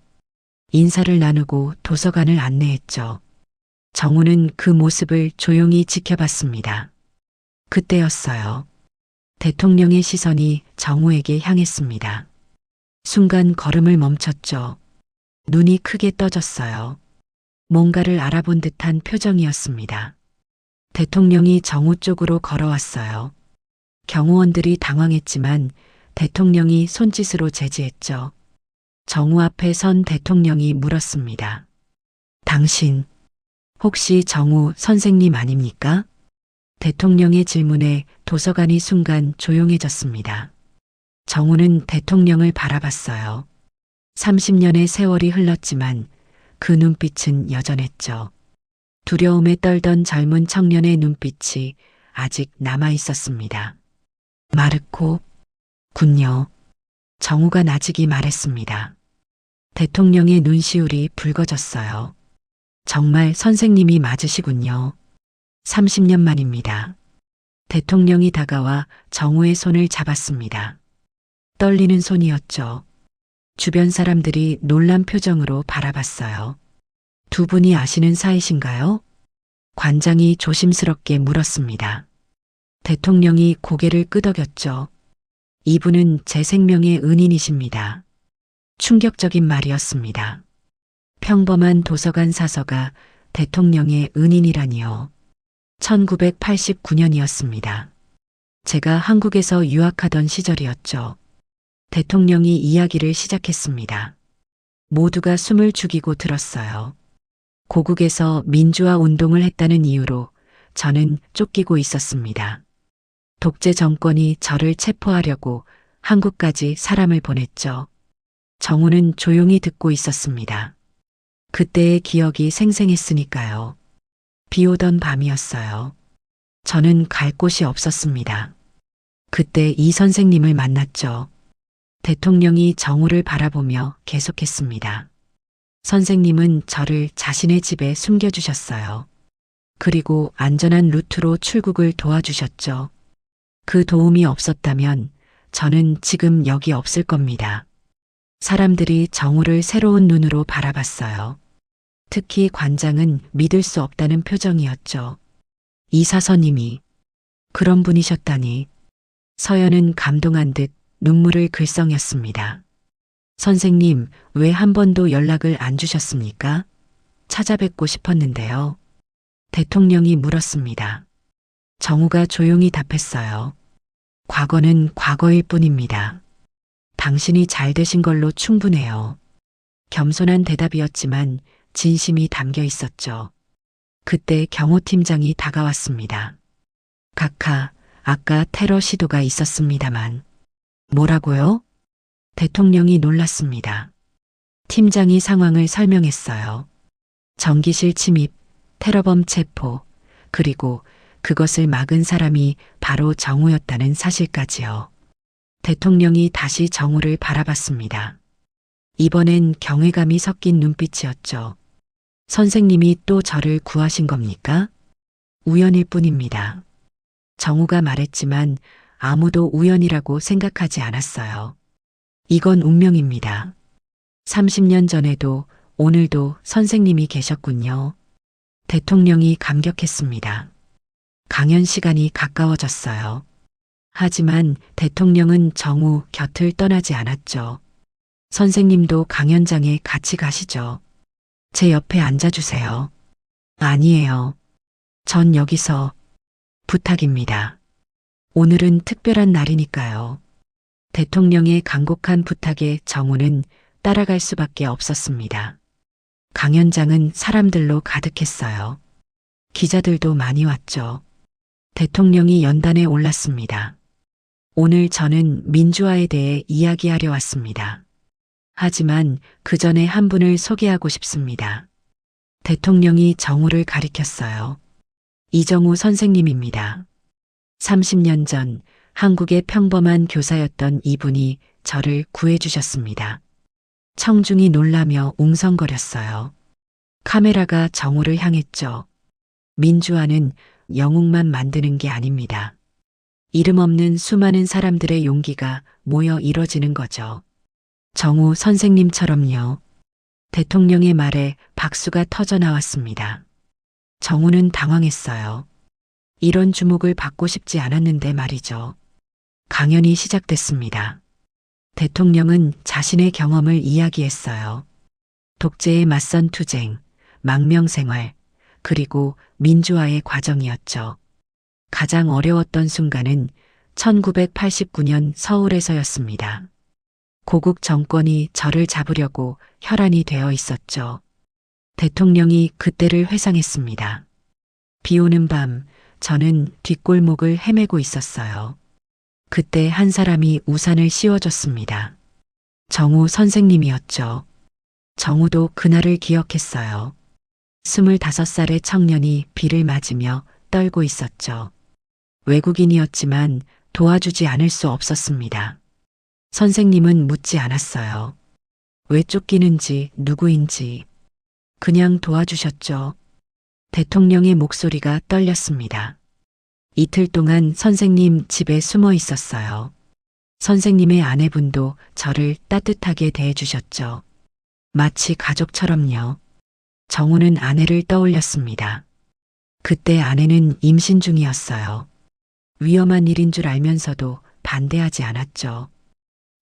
인사를 나누고 도서관을 안내했죠. 정우는 그 모습을 조용히 지켜봤습니다. 그때였어요. 대통령의 시선이 정우에게 향했습니다. 순간 걸음을 멈췄죠. 눈이 크게 떠졌어요. 뭔가를 알아본 듯한 표정이었습니다. 대통령이 정우 쪽으로 걸어왔어요. 경호원들이 당황했지만 대통령이 손짓으로 제지했죠. 정우 앞에 선 대통령이 물었습니다. 당신, 혹시 정우 선생님 아닙니까? 대통령의 질문에 도서관이 순간 조용해졌습니다. 정우는 대통령을 바라봤어요. 30년의 세월이 흘렀지만 그 눈빛은 여전했죠. 두려움에 떨던 젊은 청년의 눈빛이 아직 남아 있었습니다. 마르코, 군요. 정우가 나직이 말했습니다. 대통령의 눈시울이 붉어졌어요. 정말 선생님이 맞으시군요. 30년 만입니다. 대통령이 다가와 정우의 손을 잡았습니다. 떨리는 손이었죠. 주변 사람들이 놀란 표정으로 바라봤어요. 두 분이 아시는 사이신가요? 관장이 조심스럽게 물었습니다. 대통령이 고개를 끄덕였죠. 이분은 제 생명의 은인이십니다. 충격적인 말이었습니다. 평범한 도서관 사서가 대통령의 은인이라니요. 1989년이었습니다. 제가 한국에서 유학하던 시절이었죠. 대통령이 이야기를 시작했습니다. 모두가 숨을 죽이고 들었어요. 고국에서 민주화 운동을 했다는 이유로 저는 쫓기고 있었습니다. 독재 정권이 저를 체포하려고 한국까지 사람을 보냈죠. 정우는 조용히 듣고 있었습니다. 그때의 기억이 생생했으니까요. 비 오던 밤이었어요. 저는 갈 곳이 없었습니다. 그때 이 선생님을 만났죠. 대통령이 정우를 바라보며 계속했습니다. 선생님은 저를 자신의 집에 숨겨주셨어요. 그리고 안전한 루트로 출국을 도와주셨죠. 그 도움이 없었다면 저는 지금 여기 없을 겁니다. 사람들이 정우를 새로운 눈으로 바라봤어요. 특히 관장은 믿을 수 없다는 표정이었죠. 이사서님이 그런 분이셨다니. 서연은 감동한 듯 눈물을 글썽였습니다. 선생님, 왜 한 번도 연락을 안 주셨습니까? 찾아뵙고 싶었는데요. 대통령이 물었습니다. 정우가 조용히 답했어요. 과거는 과거일 뿐입니다. 당신이 잘 되신 걸로 충분해요. 겸손한 대답이었지만 진심이 담겨 있었죠. 그때 경호팀장이 다가왔습니다. 각하, 아까 테러 시도가 있었습니다만. 뭐라고요? 대통령이 놀랐습니다. 팀장이 상황을 설명했어요. 전기실 침입, 테러범 체포, 그리고 그것을 막은 사람이 바로 정우였다는 사실까지요. 대통령이 다시 정우를 바라봤습니다. 이번엔 경외감이 섞인 눈빛이었죠. 선생님이 또 저를 구하신 겁니까? 우연일 뿐입니다. 정우가 말했지만 아무도 우연이라고 생각하지 않았어요. 이건 운명입니다. 30년 전에도 오늘도 선생님이 계셨군요. 대통령이 감격했습니다. 강연 시간이 가까워졌어요. 하지만 대통령은 정우 곁을 떠나지 않았죠. 선생님도 강연장에 같이 가시죠. 제 옆에 앉아주세요. 아니에요. 전 여기서 부탁입니다. 오늘은 특별한 날이니까요. 대통령의 간곡한 부탁에 정우는 따라갈 수밖에 없었습니다. 강연장은 사람들로 가득했어요. 기자들도 많이 왔죠. 대통령이 연단에 올랐습니다. 오늘 저는 민주화에 대해 이야기하려 왔습니다. 하지만 그 전에 한 분을 소개하고 싶습니다. 대통령이 정우를 가리켰어요. 이정우 선생님입니다. 30년 전 한국의 평범한 교사였던 이분이 저를 구해주셨습니다. 청중이 놀라며 웅성거렸어요. 카메라가 정우를 향했죠. 민주화는 영웅만 만드는 게 아닙니다. 이름 없는 수많은 사람들의 용기가 모여 이뤄지는 거죠. 정우 선생님처럼요. 대통령의 말에 박수가 터져 나왔습니다. 정우는 당황했어요. 이런 주목을 받고 싶지 않았는데 말이죠. 강연이 시작됐습니다. 대통령은 자신의 경험을 이야기했어요. 독재에 맞선 투쟁, 망명생활, 그리고 민주화의 과정이었죠. 가장 어려웠던 순간은 1989년 서울에서였습니다. 고국 정권이 저를 잡으려고 혈안이 되어 있었죠. 대통령이 그때를 회상했습니다. 비 오는 밤, 저는 뒷골목을 헤매고 있었어요. 그때 한 사람이 우산을 씌워줬습니다. 정우 선생님이었죠. 정우도 그날을 기억했어요. 25살의 청년이 비를 맞으며 떨고 있었죠. 외국인이었지만 도와주지 않을 수 없었습니다. 선생님은 묻지 않았어요. 왜 쫓기는지, 누구인지. 그냥 도와주셨죠. 대통령의 목소리가 떨렸습니다. 이틀 동안 선생님 집에 숨어 있었어요. 선생님의 아내분도 저를 따뜻하게 대해주셨죠. 마치 가족처럼요. 정우는 아내를 떠올렸습니다. 그때 아내는 임신 중이었어요. 위험한 일인 줄 알면서도 반대하지 않았죠.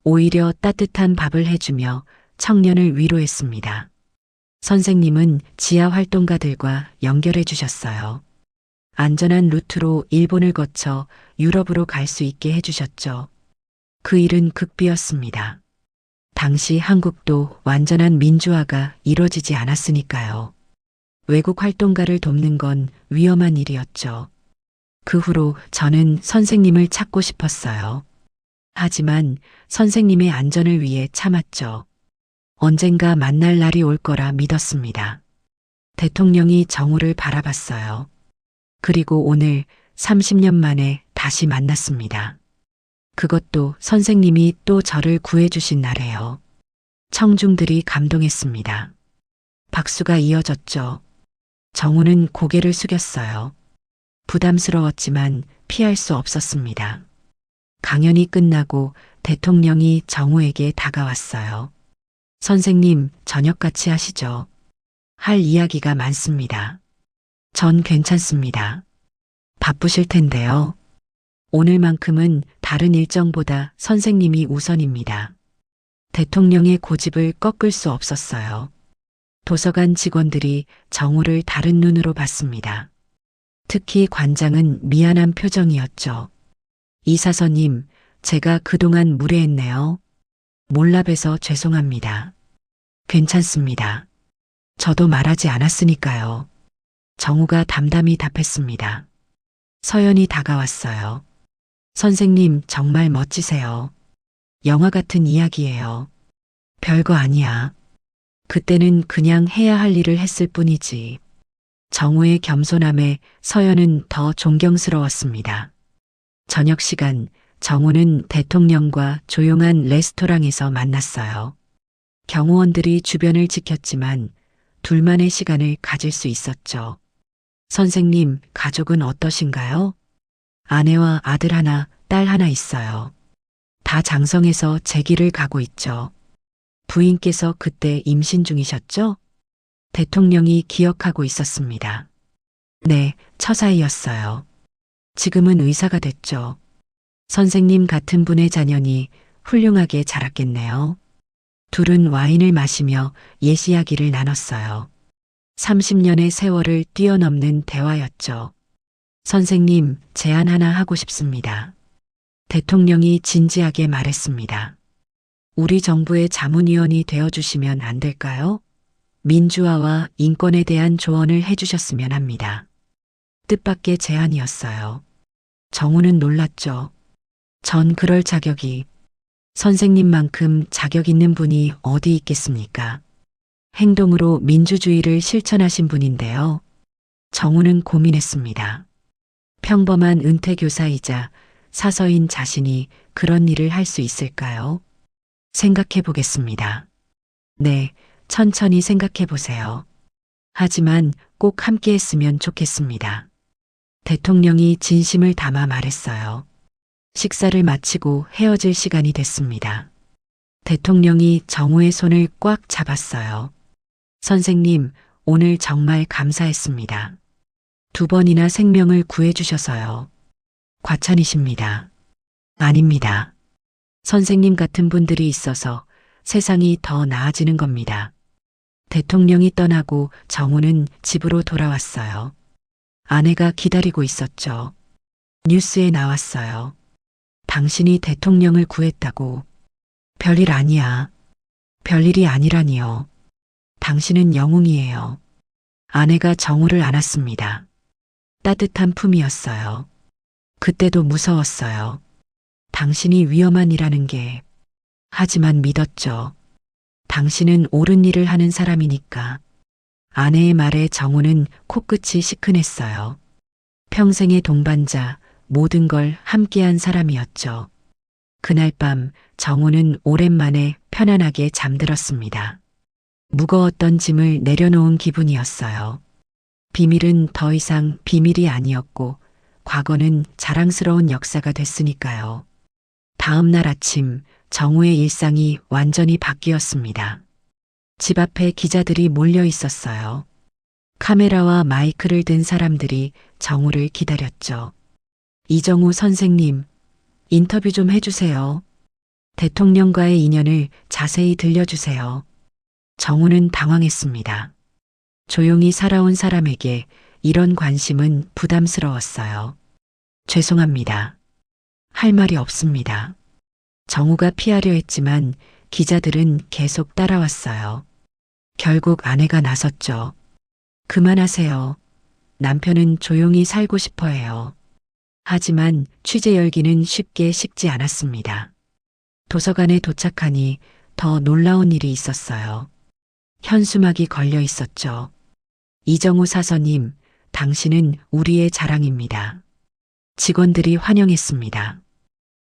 오히려 따뜻한 밥을 해주며 청년을 위로했습니다. 선생님은 지하 활동가들과 연결해 주셨어요. 안전한 루트로 일본을 거쳐 유럽으로 갈 수 있게 해주셨죠. 그 일은 극비였습니다. 당시 한국도 완전한 민주화가 이뤄지지 않았으니까요. 외국 활동가를 돕는 건 위험한 일이었죠. 그 후로 저는 선생님을 찾고 싶었어요. 하지만 선생님의 안전을 위해 참았죠. 언젠가 만날 날이 올 거라 믿었습니다. 대통령이 정우를 바라봤어요. 그리고 오늘 30년 만에 다시 만났습니다. 그것도 선생님이 또 저를 구해주신 날에요. 청중들이 감동했습니다. 박수가 이어졌죠. 정우는 고개를 숙였어요. 부담스러웠지만 피할 수 없었습니다. 강연이 끝나고 대통령이 정우에게 다가왔어요. 선생님, 저녁 같이 하시죠. 할 이야기가 많습니다. 전 괜찮습니다. 바쁘실 텐데요. 오늘만큼은 다른 일정보다 선생님이 우선입니다. 대통령의 고집을 꺾을 수 없었어요. 도서관 직원들이 정우를 다른 눈으로 봤습니다. 특히 관장은 미안한 표정이었죠. 이사서님, 제가 그동안 무례했네요. 몰라봬서 죄송합니다. 괜찮습니다. 저도 말하지 않았으니까요. 정우가 담담히 답했습니다. 서연이 다가왔어요. 선생님, 정말 멋지세요. 영화 같은 이야기예요. 별거 아니야. 그때는 그냥 해야 할 일을 했을 뿐이지. 정우의 겸손함에 서연은 더 존경스러웠습니다. 저녁 시간, 정우는 대통령과 조용한 레스토랑에서 만났어요. 경호원들이 주변을 지켰지만 둘만의 시간을 가질 수 있었죠. 선생님, 가족은 어떠신가요? 아내와 아들 하나, 딸 하나 있어요. 다 장성해서 제 길을 가고 있죠. 부인께서 그때 임신 중이셨죠? 대통령이 기억하고 있었습니다. 네, 처사이였어요. 지금은 의사가 됐죠. 선생님 같은 분의 자녀니 훌륭하게 자랐겠네요. 둘은 와인을 마시며 옛 이야기를 나눴어요. 30년의 세월을 뛰어넘는 대화였죠. 선생님, 제안 하나 하고 싶습니다. 대통령이 진지하게 말했습니다. 우리 정부의 자문위원이 되어주시면 안 될까요? 민주화와 인권에 대한 조언을 해주셨으면 합니다. 뜻밖의 제안이었어요. 정우는 놀랐죠. 전 그럴 자격이, 선생님만큼 자격 있는 분이 어디 있겠습니까? 행동으로 민주주의를 실천하신 분인데요. 정우는 고민했습니다. 평범한 은퇴교사이자 사서인 자신이 그런 일을 할 수 있을까요? 생각해 보겠습니다. 네, 천천히 생각해 보세요. 하지만 꼭 함께 했으면 좋겠습니다. 대통령이 진심을 담아 말했어요. 식사를 마치고 헤어질 시간이 됐습니다. 대통령이 정우의 손을 꽉 잡았어요. 선생님, 오늘 정말 감사했습니다. 2번이나 생명을 구해주셔서요. 과찬이십니다. 아닙니다. 선생님 같은 분들이 있어서 세상이 더 나아지는 겁니다. 대통령이 떠나고 정우는 집으로 돌아왔어요. 아내가 기다리고 있었죠. 뉴스에 나왔어요. 당신이 대통령을 구했다고. 별일 아니야. 별일이 아니라니요. 당신은 영웅이에요. 아내가 정우를 안았습니다. 따뜻한 품이었어요. 그때도 무서웠어요. 당신이 위험한 일하는 게. 하지만 믿었죠. 당신은 옳은 일을 하는 사람이니까. 아내의 말에 정우는 코끝이 시큰했어요. 평생의 동반자, 모든 걸 함께한 사람이었죠. 그날 밤 정우는 오랜만에 편안하게 잠들었습니다. 무거웠던 짐을 내려놓은 기분이었어요. 비밀은 더 이상 비밀이 아니었고 과거는 자랑스러운 역사가 됐으니까요. 다음 날 아침 정우의 일상이 완전히 바뀌었습니다. 집 앞에 기자들이 몰려 있었어요. 카메라와 마이크를 든 사람들이 정우를 기다렸죠. 이정우 선생님, 인터뷰 좀 해주세요. 대통령과의 인연을 자세히 들려주세요. 정우는 당황했습니다. 조용히 살아온 사람에게 이런 관심은 부담스러웠어요. 죄송합니다. 할 말이 없습니다. 정우가 피하려 했지만 기자들은 계속 따라왔어요. 결국 아내가 나섰죠. 그만하세요. 남편은 조용히 살고 싶어 해요. 하지만 취재 열기는 쉽게 식지 않았습니다. 도서관에 도착하니 더 놀라운 일이 있었어요. 현수막이 걸려 있었죠. 이정우 사서님, 당신은 우리의 자랑입니다. 직원들이 환영했습니다.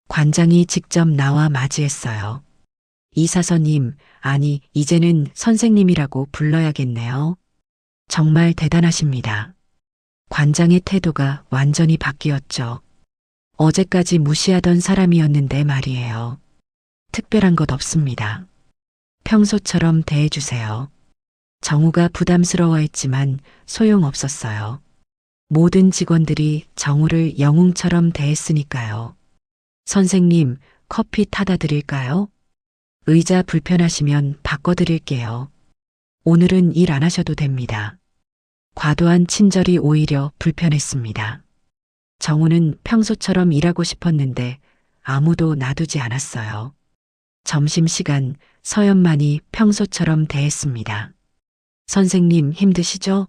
관장이 직접 나와 맞이했어요. 이 사서님, 아니, 이제는 선생님이라고 불러야겠네요. 정말 대단하십니다. 관장의 태도가 완전히 바뀌었죠. 어제까지 무시하던 사람이었는데 말이에요. 특별한 것 없습니다. 평소처럼 대해주세요. 정우가 부담스러워했지만 소용없었어요. 모든 직원들이 정우를 영웅처럼 대했으니까요. 선생님, 커피 타다 드릴까요? 의자 불편하시면 바꿔드릴게요. 오늘은 일 안 하셔도 됩니다. 과도한 친절이 오히려 불편했습니다. 정우는 평소처럼 일하고 싶었는데 아무도 놔두지 않았어요. 점심시간 서연만이 평소처럼 대했습니다. 선생님 힘드시죠?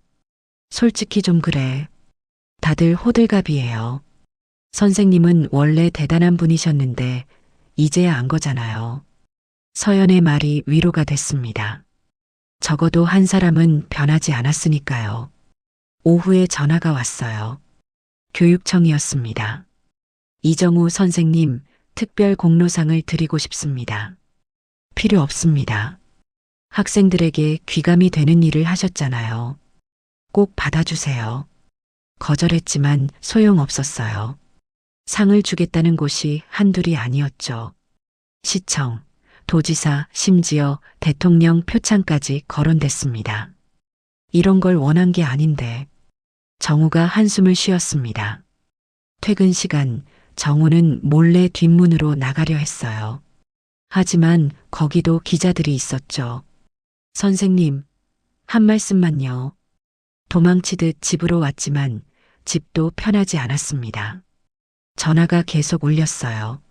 솔직히 좀 그래. 다들 호들갑이에요. 선생님은 원래 대단한 분이셨는데 이제야 안 거잖아요. 서연의 말이 위로가 됐습니다. 적어도 한 사람은 변하지 않았으니까요. 오후에 전화가 왔어요. 교육청이었습니다. 이정우 선생님, 특별 공로상을 드리고 싶습니다. 필요 없습니다. 학생들에게 귀감이 되는 일을 하셨잖아요. 꼭 받아주세요. 거절했지만 소용없었어요. 상을 주겠다는 곳이 한둘이 아니었죠. 시청, 도지사, 심지어 대통령 표창까지 거론됐습니다. 이런 걸 원한 게 아닌데. 정우가 한숨을 쉬었습니다. 퇴근 시간 정우는 몰래 뒷문으로 나가려 했어요. 하지만 거기도 기자들이 있었죠. 선생님, 한 말씀만요. 도망치듯 집으로 왔지만 집도 편하지 않았습니다. 전화가 계속 울렸어요.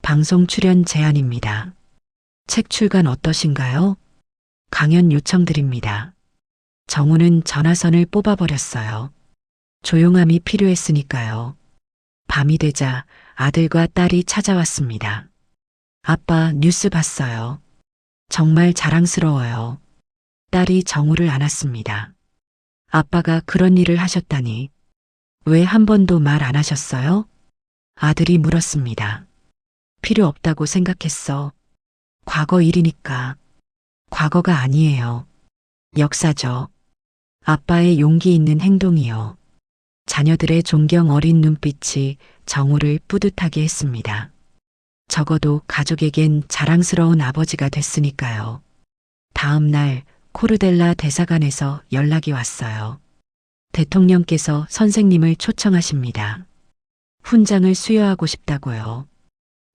방송 출연 제안입니다. 책 출간 어떠신가요? 강연 요청드립니다. 정우는 전화선을 뽑아버렸어요. 조용함이 필요했으니까요. 밤이 되자 아들과 딸이 찾아왔습니다. 아빠 뉴스 봤어요. 정말 자랑스러워요. 딸이 정우를 안았습니다. 아빠가 그런 일을 하셨다니. 왜 한 번도 말 안 하셨어요? 아들이 물었습니다. 필요 없다고 생각했어. 과거 일이니까. 과거가 아니에요. 역사죠. 아빠의 용기 있는 행동이요. 자녀들의 존경 어린 눈빛이 정우를 뿌듯하게 했습니다. 적어도 가족에겐 자랑스러운 아버지가 됐으니까요. 다음 날 코르델라 대사관에서 연락이 왔어요. 대통령께서 선생님을 초청하십니다. 훈장을 수여하고 싶다고요.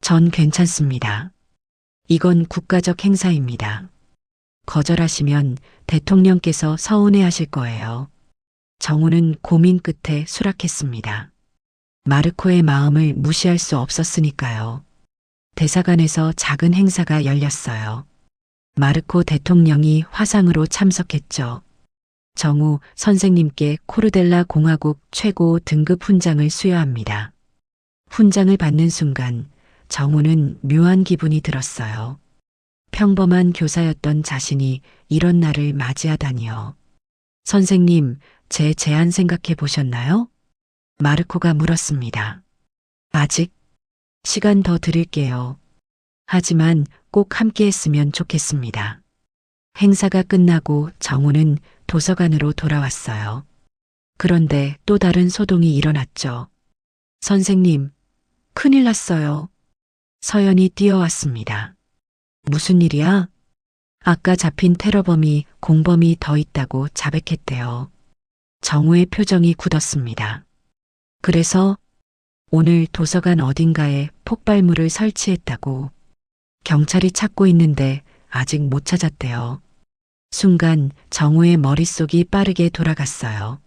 전 괜찮습니다. 이건 국가적 행사입니다. 거절하시면 대통령께서 서운해하실 거예요. 정우는 고민 끝에 수락했습니다. 마르코의 마음을 무시할 수 없었으니까요. 대사관에서 작은 행사가 열렸어요. 마르코 대통령이 화상으로 참석했죠. 정우 선생님께 코르델라 공화국 최고 등급 훈장을 수여합니다. 훈장을 받는 순간 정우는 묘한 기분이 들었어요. 평범한 교사였던 자신이 이런 날을 맞이하다니요. 선생님, 제 제안 생각해 보셨나요? 마르코가 물었습니다. 아직? 시간 더 드릴게요. 하지만 꼭 함께 했으면 좋겠습니다. 행사가 끝나고 정우는 도서관으로 돌아왔어요. 그런데 또 다른 소동이 일어났죠. 선생님, 큰일 났어요. 서연이 뛰어왔습니다. 무슨 일이야? 아까 잡힌 테러범이 공범이 더 있다고 자백했대요. 정우의 표정이 굳었습니다. 그래서 오늘 도서관 어딘가에 폭발물을 설치했다고. 경찰이 찾고 있는데 아직 못 찾았대요. 순간 정우의 머릿속이 빠르게 돌아갔어요.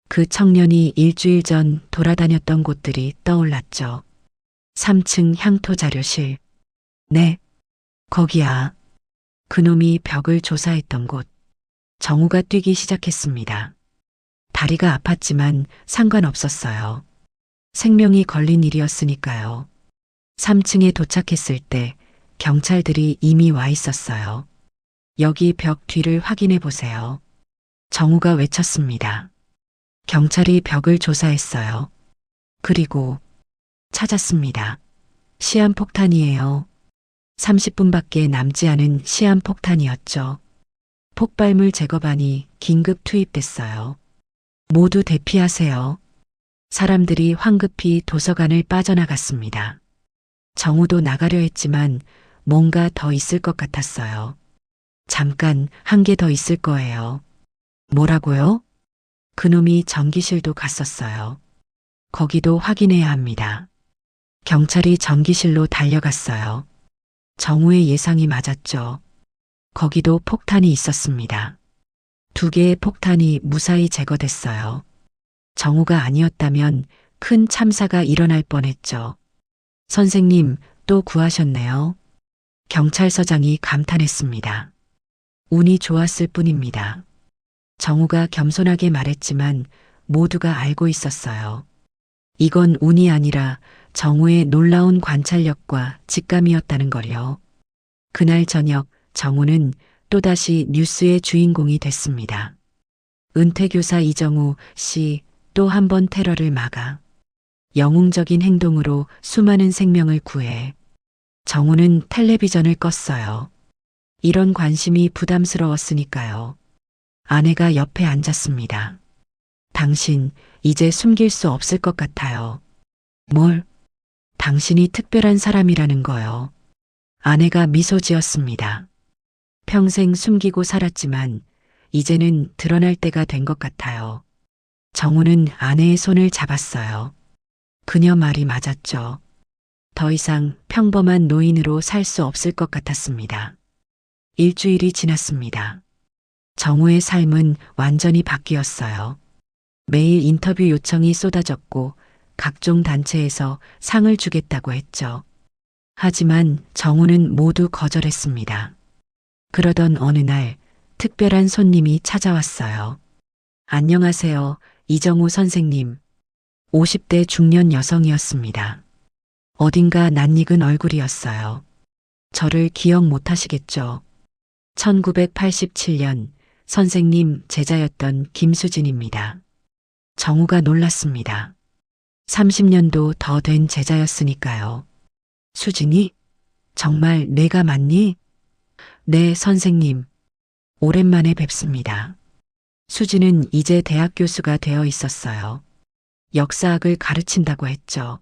그 청년이 일주일 전 돌아다녔던 곳들이 떠올랐죠. 3층 향토 자료실. 네, 거기야. 그놈이 벽을 조사했던 곳. 정우가 뛰기 시작했습니다. 다리가 아팠지만 상관없었어요. 생명이 걸린 일이었으니까요. 3층에 도착했을 때 경찰들이 이미 와 있었어요. 여기 벽 뒤를 확인해 보세요. 정우가 외쳤습니다. 경찰이 벽을 조사했어요. 그리고 찾았습니다. 시한폭탄이에요. 30분밖에 남지 않은 시한폭탄이었죠. 폭발물 제거반이 긴급 투입됐어요. 모두 대피하세요. 사람들이 황급히 도서관을 빠져나갔습니다. 정우도 나가려 했지만 뭔가 더 있을 것 같았어요. 잠깐 한 개 더 있을 거예요. 뭐라고요? 그놈이 전기실도 갔었어요. 거기도 확인해야 합니다. 경찰이 전기실로 달려갔어요. 정우의 예상이 맞았죠. 거기도 폭탄이 있었습니다. 2개의 폭탄이 무사히 제거됐어요. 정우가 아니었다면 큰 참사가 일어날 뻔했죠. 선생님, 또 구하셨네요. 경찰서장이 감탄했습니다. 운이 좋았을 뿐입니다. 정우가 겸손하게 말했지만 모두가 알고 있었어요. 이건 운이 아니라 정우의 놀라운 관찰력과 직감이었다는 걸요. 그날 저녁 정우는 또다시 뉴스의 주인공이 됐습니다. 은퇴교사 이정우 씨 또 한 번 테러를 막아 영웅적인 행동으로 수많은 생명을 구해 정우는 텔레비전을 껐어요. 이런 관심이 부담스러웠으니까요. 아내가 옆에 앉았습니다. 당신 이제 숨길 수 없을 것 같아요. 뭘? 당신이 특별한 사람이라는 거요. 아내가 미소 지었습니다. 평생 숨기고 살았지만 이제는 드러날 때가 된 것 같아요. 정우는 아내의 손을 잡았어요. 그녀 말이 맞았죠. 더 이상 평범한 노인으로 살 수 없을 것 같았습니다. 일주일이 지났습니다. 정우의 삶은 완전히 바뀌었어요. 매일 인터뷰 요청이 쏟아졌고 각종 단체에서 상을 주겠다고 했죠. 하지만 정우는 모두 거절했습니다. 그러던 어느 날 특별한 손님이 찾아왔어요. 안녕하세요, 이정우 선생님. 50대 중년 여성이었습니다. 어딘가 낯익은 얼굴이었어요. 저를 기억 못 하시겠죠? 1987년 선생님 제자였던 김수진입니다. 정우가 놀랐습니다. 30년도 더 된 제자였으니까요. 수진이? 정말 내가 맞니? 네, 선생님. 오랜만에 뵙습니다. 수진은 이제 대학 교수가 되어 있었어요. 역사학을 가르친다고 했죠.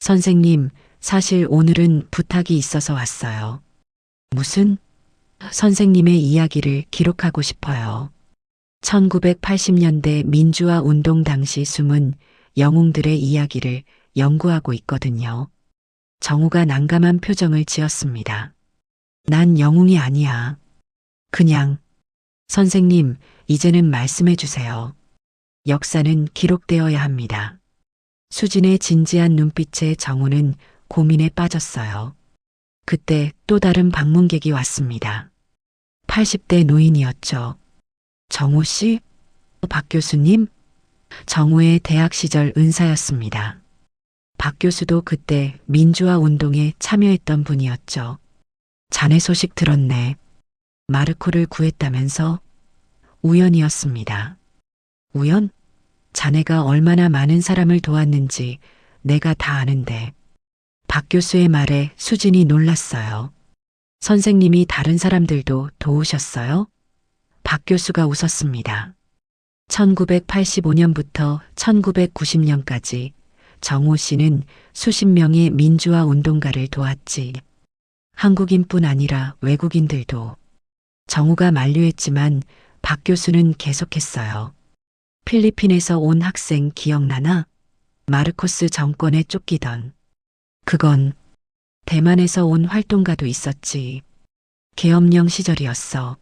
선생님, 사실 오늘은 부탁이 있어서 왔어요. 무슨? 선생님의 이야기를 기록하고 싶어요. 1980년대 민주화 운동 당시 숨은 영웅들의 이야기를 연구하고 있거든요. 정우가 난감한 표정을 지었습니다. 난 영웅이 아니야. 그냥. 선생님, 이제는 말씀해 주세요. 역사는 기록되어야 합니다. 수진의 진지한 눈빛에 정우는 고민에 빠졌어요. 그때 또 다른 방문객이 왔습니다. 80대 노인이었죠. 정우 씨? 박 교수님? 정우의 대학 시절 은사였습니다. 박 교수도 그때 민주화 운동에 참여했던 분이었죠. 자네 소식 들었네. 마르코를 구했다면서? 우연이었습니다. 우연? 자네가 얼마나 많은 사람을 도왔는지 내가 다 아는데. 박 교수의 말에 수진이 놀랐어요. 선생님이 다른 사람들도 도우셨어요? 박 교수가 웃었습니다. 1985년부터 1990년까지 정우 씨는 수십 명의 민주화 운동가를 도왔지. 한국인뿐 아니라 외국인들도. 정우가 만류했지만 박 교수는 계속했어요. 필리핀에서 온 학생 기억나나? 마르코스 정권에 쫓기던. 그건 대만에서 온 활동가도 있었지. 계엄령 시절이었어.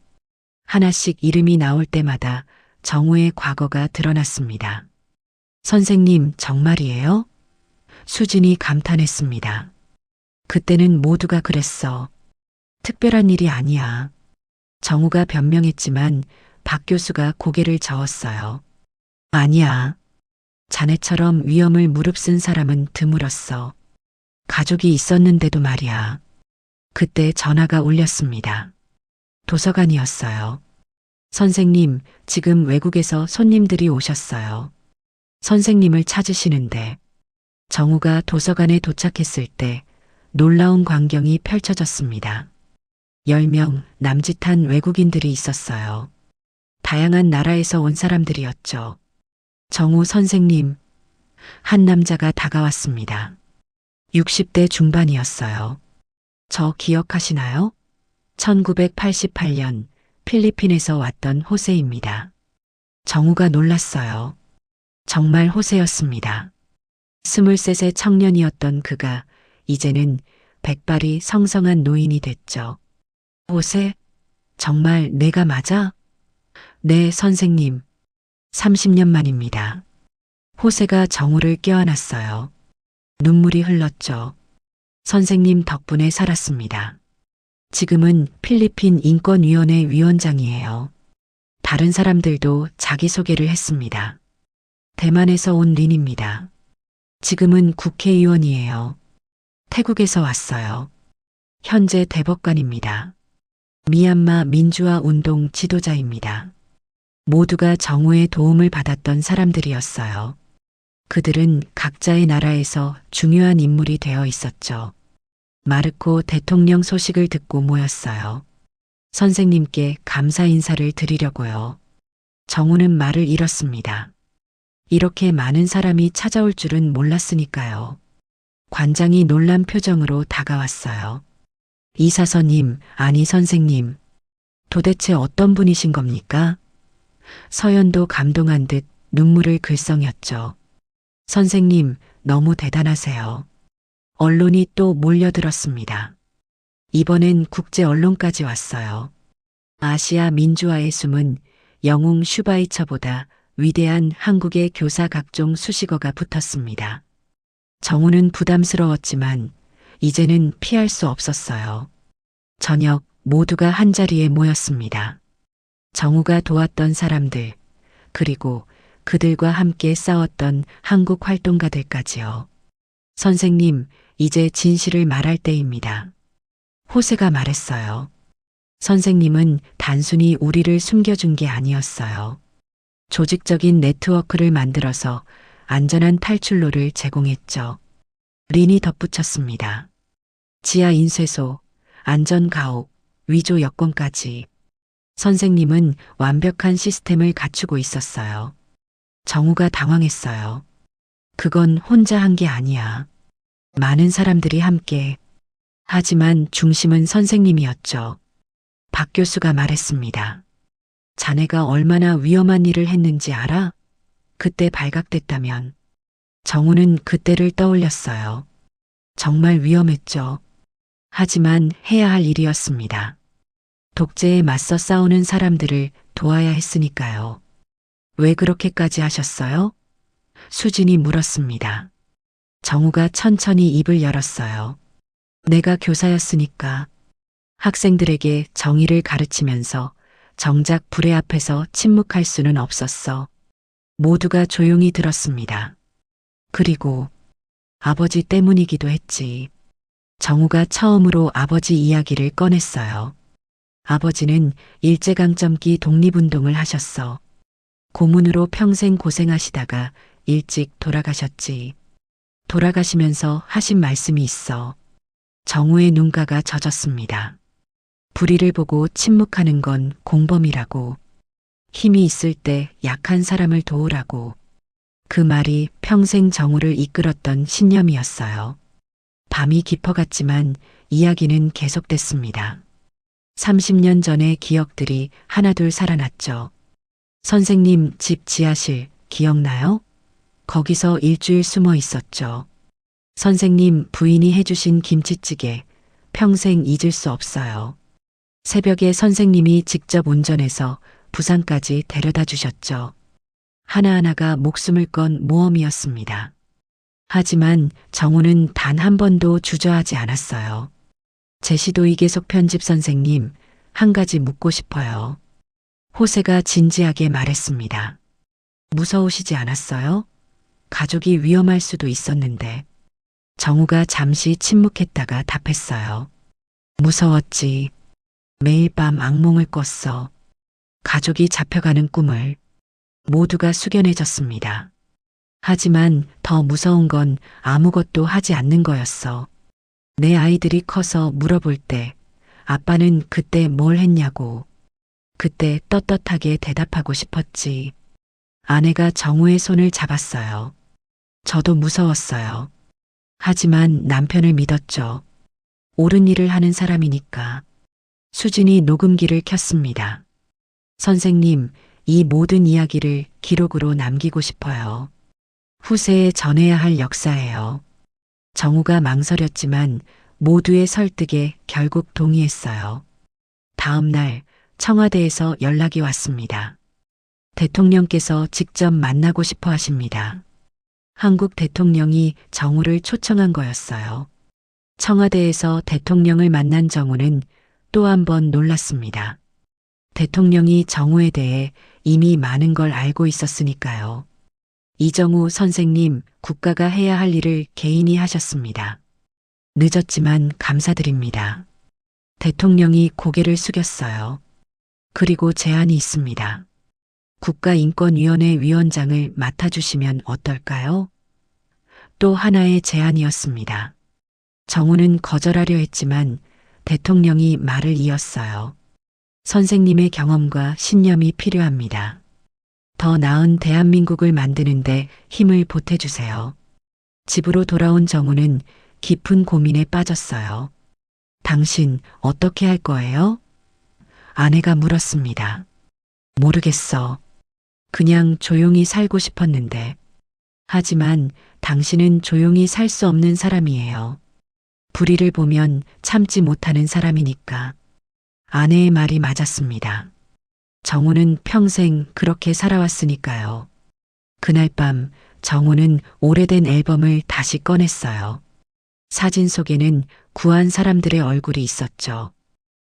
하나씩 이름이 나올 때마다 정우의 과거가 드러났습니다. 선생님, 정말이에요? 수진이 감탄했습니다. 그때는 모두가 그랬어. 특별한 일이 아니야. 정우가 변명했지만 박 교수가 고개를 저었어요. 아니야. 자네처럼 위험을 무릅쓴 사람은 드물었어. 가족이 있었는데도 말이야. 그때 전화가 울렸습니다. 도서관이었어요. 선생님, 지금 외국에서 손님들이 오셨어요. 선생님을 찾으시는데. 정우가 도서관에 도착했을 때 놀라운 광경이 펼쳐졌습니다. 10명 남짓한 외국인들이 있었어요. 다양한 나라에서 온 사람들이었죠. 정우 선생님, 한 남자가 다가왔습니다. 60대 중반이었어요. 저 기억하시나요? 1988년 필리핀에서 왔던 호세입니다. 정우가 놀랐어요. 정말 호세였습니다. 23세 청년이었던 그가 이제는 백발이 성성한 노인이 됐죠. 호세? 정말 내가 맞아? 네, 선생님. 30년 만입니다. 호세가 정우를 껴안았어요. 눈물이 흘렀죠. 선생님 덕분에 살았습니다. 지금은 필리핀 인권위원회 위원장이에요. 다른 사람들도 자기소개를 했습니다. 대만에서 온 린입니다. 지금은 국회의원이에요. 태국에서 왔어요. 현재 대법관입니다. 미얀마 민주화 운동 지도자입니다. 모두가 정우의 도움을 받았던 사람들이었어요. 그들은 각자의 나라에서 중요한 인물이 되어 있었죠. 마르코 대통령 소식을 듣고 모였어요. 선생님께 감사 인사를 드리려고요. 정우는 말을 잃었습니다. 이렇게 많은 사람이 찾아올 줄은 몰랐으니까요. 관장이 놀란 표정으로 다가왔어요. 이사서님, 아니 선생님. 도대체 어떤 분이신 겁니까? 서연도 감동한 듯 눈물을 글썽였죠. 선생님, 너무 대단하세요. 언론이 또 몰려들었습니다. 이번엔 국제 언론까지 왔어요. 아시아 민주화의 숨은 영웅 슈바이처보다 위대한 한국의 교사 각종 수식어가 붙었습니다. 정우는 부담스러웠지만 이제는 피할 수 없었어요. 저녁 모두가 한자리에 모였습니다. 정우가 도왔던 사람들, 그리고 그들과 함께 싸웠던 한국 활동가들까지요. 선생님, 이제 진실을 말할 때입니다. 호세가 말했어요. 선생님은 단순히 우리를 숨겨준 게 아니었어요. 조직적인 네트워크를 만들어서 안전한 탈출로를 제공했죠. 린이 덧붙였습니다. 지하 인쇄소, 안전 가옥, 위조 여권까지. 선생님은 완벽한 시스템을 갖추고 있었어요. 정우가 당황했어요. 그건 혼자 한 게 아니야. 많은 사람들이 함께. 하지만 중심은 선생님이었죠. 박 교수가 말했습니다. 자네가 얼마나 위험한 일을 했는지 알아? 그때 발각됐다면. 정우는 그때를 떠올렸어요. 정말 위험했죠. 하지만 해야 할 일이었습니다. 독재에 맞서 싸우는 사람들을 도와야 했으니까요. 왜 그렇게까지 하셨어요? 수진이 물었습니다. 정우가 천천히 입을 열었어요. 내가 교사였으니까. 학생들에게 정의를 가르치면서 정작 불의 앞에서 침묵할 수는 없었어. 모두가 조용히 들었습니다. 그리고 아버지 때문이기도 했지. 정우가 처음으로 아버지 이야기를 꺼냈어요. 아버지는 일제강점기 독립운동을 하셨어. 고문으로 평생 고생하시다가 일찍 돌아가셨지. 돌아가시면서 하신 말씀이 있어. 정우의 눈가가 젖었습니다. 불의를 보고 침묵하는 건 공범이라고. 힘이 있을 때 약한 사람을 도우라고. 그 말이 평생 정우를 이끌었던 신념이었어요. 밤이 깊어갔지만 이야기는 계속됐습니다. 30년 전의 기억들이 하나둘 살아났죠. 선생님 집 지하실 기억나요? 거기서 일주일 숨어 있었죠. 선생님 부인이 해주신 김치찌개 평생 잊을 수 없어요. 새벽에 선생님이 직접 운전해서 부산까지 데려다 주셨죠. 하나하나가 목숨을 건 모험이었습니다. 하지만 정우는 단 한 번도 주저하지 않았어요. 제시도 이계속 편집 선생님, 한 가지 묻고 싶어요. 호세가 진지하게 말했습니다. 무서우시지 않았어요? 가족이 위험할 수도 있었는데. 정우가 잠시 침묵했다가 답했어요. 무서웠지. 매일 밤 악몽을 꿨어. 가족이 잡혀가는 꿈을. 모두가 숙연해졌습니다. 하지만 더 무서운 건 아무것도 하지 않는 거였어. 내 아이들이 커서 물어볼 때 아빠는 그때 뭘 했냐고. 그때 떳떳하게 대답하고 싶었지. 아내가 정우의 손을 잡았어요. 저도 무서웠어요. 하지만 남편을 믿었죠. 옳은 일을 하는 사람이니까. 수진이 녹음기를 켰습니다. 선생님, 이 모든 이야기를 기록으로 남기고 싶어요. 후세에 전해야 할 역사예요. 정우가 망설였지만 모두의 설득에 결국 동의했어요. 다음 날 청와대에서 연락이 왔습니다. 대통령께서 직접 만나고 싶어 하십니다. 한국 대통령이 정우를 초청한 거였어요. 청와대에서 대통령을 만난 정우는 또 한 번 놀랐습니다. 대통령이 정우에 대해 이미 많은 걸 알고 있었으니까요. 이정우 선생님, 국가가 해야 할 일을 개인이 하셨습니다. 늦었지만 감사드립니다. 대통령이 고개를 숙였어요. 그리고 제안이 있습니다. 국가인권위원회 위원장을 맡아주시면 어떨까요? 또 하나의 제안이었습니다. 정우는 거절하려 했지만 대통령이 말을 이었어요. 선생님의 경험과 신념이 필요합니다. 더 나은 대한민국을 만드는데 힘을 보태주세요. 집으로 돌아온 정우는 깊은 고민에 빠졌어요. 당신 어떻게 할 거예요? 아내가 물었습니다. 모르겠어. 그냥 조용히 살고 싶었는데. 하지만 당신은 조용히 살 수 없는 사람이에요. 불의를 보면 참지 못하는 사람이니까. 아내의 말이 맞았습니다. 정우는 평생 그렇게 살아왔으니까요. 그날 밤 정우는 오래된 앨범을 다시 꺼냈어요. 사진 속에는 구한 사람들의 얼굴이 있었죠.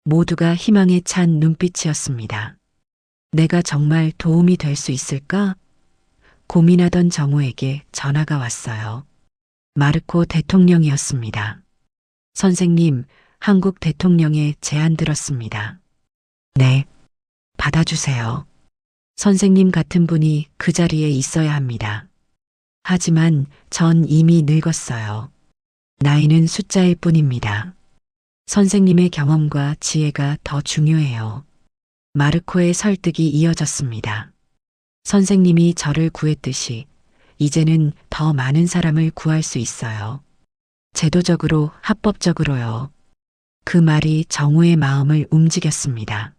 모두가 희망에 찬 눈빛이었습니다. 내가 정말 도움이 될 수 있을까? 고민하던 정우에게 전화가 왔어요. 마르코 대통령이었습니다. 선생님, 한국 대통령의 제안 들었습니다. 네, 받아주세요. 선생님 같은 분이 그 자리에 있어야 합니다. 하지만 전 이미 늙었어요. 나이는 숫자일 뿐입니다. 선생님의 경험과 지혜가 더 중요해요. 마르코의 설득이 이어졌습니다. 선생님이 저를 구했듯이 이제는 더 많은 사람을 구할 수 있어요. 제도적으로, 합법적으로요. 그 말이 정우의 마음을 움직였습니다.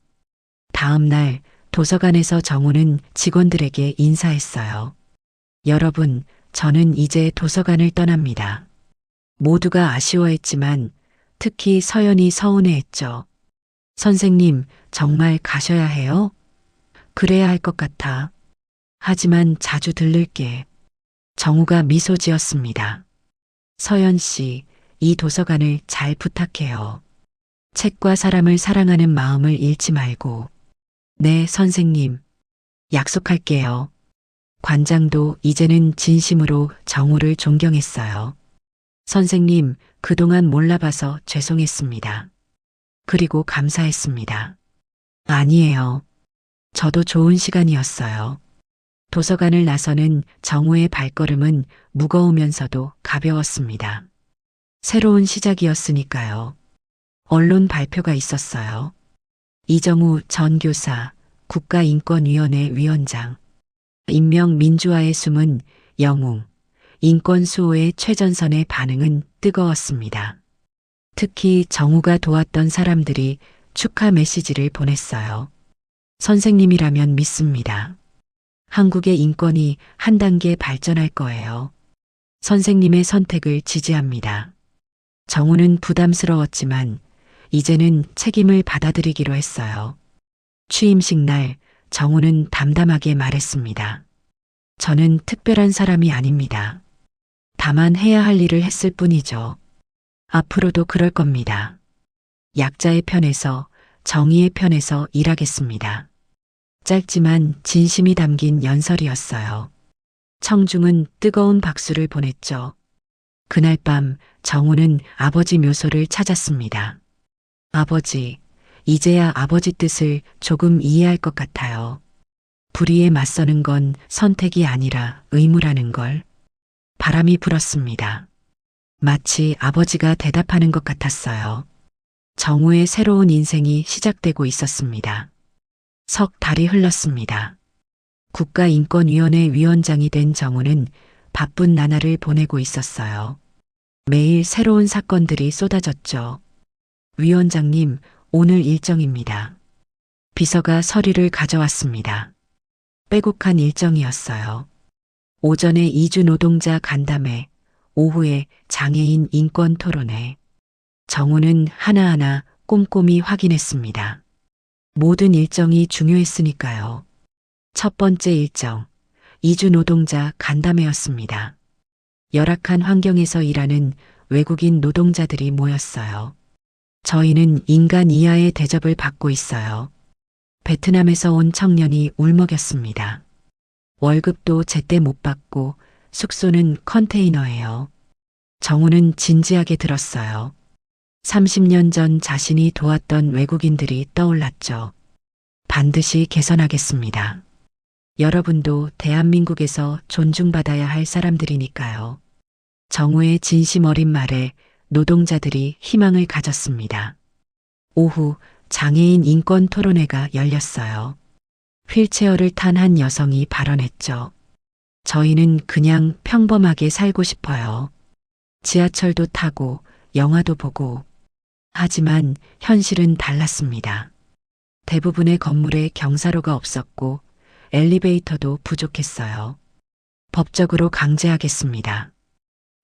다음 날 도서관에서 정우는 직원들에게 인사했어요. 여러분, 저는 이제 도서관을 떠납니다. 모두가 아쉬워했지만 특히 서연이 서운해했죠. 선생님, 정말 가셔야 해요? 그래야 할 것 같아. 하지만 자주 들를게. 정우가 미소 지었습니다. 서연 씨, 이 도서관을 잘 부탁해요. 책과 사람을 사랑하는 마음을 잃지 말고. 네, 선생님. 약속할게요. 관장도 이제는 진심으로 정우를 존경했어요. 선생님, 그동안 몰라봐서 죄송했습니다. 그리고 감사했습니다. 아니에요. 저도 좋은 시간이었어요. 도서관을 나서는 정우의 발걸음은 무거우면서도 가벼웠습니다. 새로운 시작이었으니까요. 언론 발표가 있었어요. 이정우 전 교사, 국가인권위원회 위원장, 인명 민주화의 숨은 영웅, 인권 수호의 최전선의 반응은 뜨거웠습니다. 특히 정우가 도왔던 사람들이 축하 메시지를 보냈어요. 선생님이라면 믿습니다. 한국의 인권이 한 단계 발전할 거예요. 선생님의 선택을 지지합니다. 정우는 부담스러웠지만 이제는 책임을 받아들이기로 했어요. 취임식 날 정우는 담담하게 말했습니다. 저는 특별한 사람이 아닙니다. 다만 해야 할 일을 했을 뿐이죠. 앞으로도 그럴 겁니다. 약자의 편에서, 정의의 편에서 일하겠습니다. 짧지만 진심이 담긴 연설이었어요. 청중은 뜨거운 박수를 보냈죠. 그날 밤 정우는 아버지 묘소를 찾았습니다. 아버지, 이제야 아버지 뜻을 조금 이해할 것 같아요. 불의에 맞서는 건 선택이 아니라 의무라는 걸. 바람이 불었습니다. 마치 아버지가 대답하는 것 같았어요. 정우의 새로운 인생이 시작되고 있었습니다. 석 달이 흘렀습니다. 국가인권위원회 위원장이 된 정우는 바쁜 나날을 보내고 있었어요. 매일 새로운 사건들이 쏟아졌죠. 위원장님, 오늘 일정입니다. 비서가 서류를 가져왔습니다. 빼곡한 일정이었어요. 오전에 이주 노동자 간담회, 오후에 장애인 인권 토론회. 정우는 하나하나 꼼꼼히 확인했습니다. 모든 일정이 중요했으니까요. 첫 번째 일정, 이주 노동자 간담회였습니다. 열악한 환경에서 일하는 외국인 노동자들이 모였어요. 저희는 인간 이하의 대접을 받고 있어요. 베트남에서 온 청년이 울먹였습니다. 월급도 제때 못 받고 숙소는 컨테이너예요. 정우는 진지하게 들었어요. 30년 전 자신이 도왔던 외국인들이 떠올랐죠. 반드시 개선하겠습니다. 여러분도 대한민국에서 존중받아야 할 사람들이니까요. 정우의 진심 어린 말에 노동자들이 희망을 가졌습니다. 오후 장애인 인권 토론회가 열렸어요. 휠체어를 탄 한 여성이 발언했죠. 저희는 그냥 평범하게 살고 싶어요. 지하철도 타고 영화도 보고. 하지만 현실은 달랐습니다. 대부분의 건물에 경사로가 없었고 엘리베이터도 부족했어요. 법적으로 강제하겠습니다.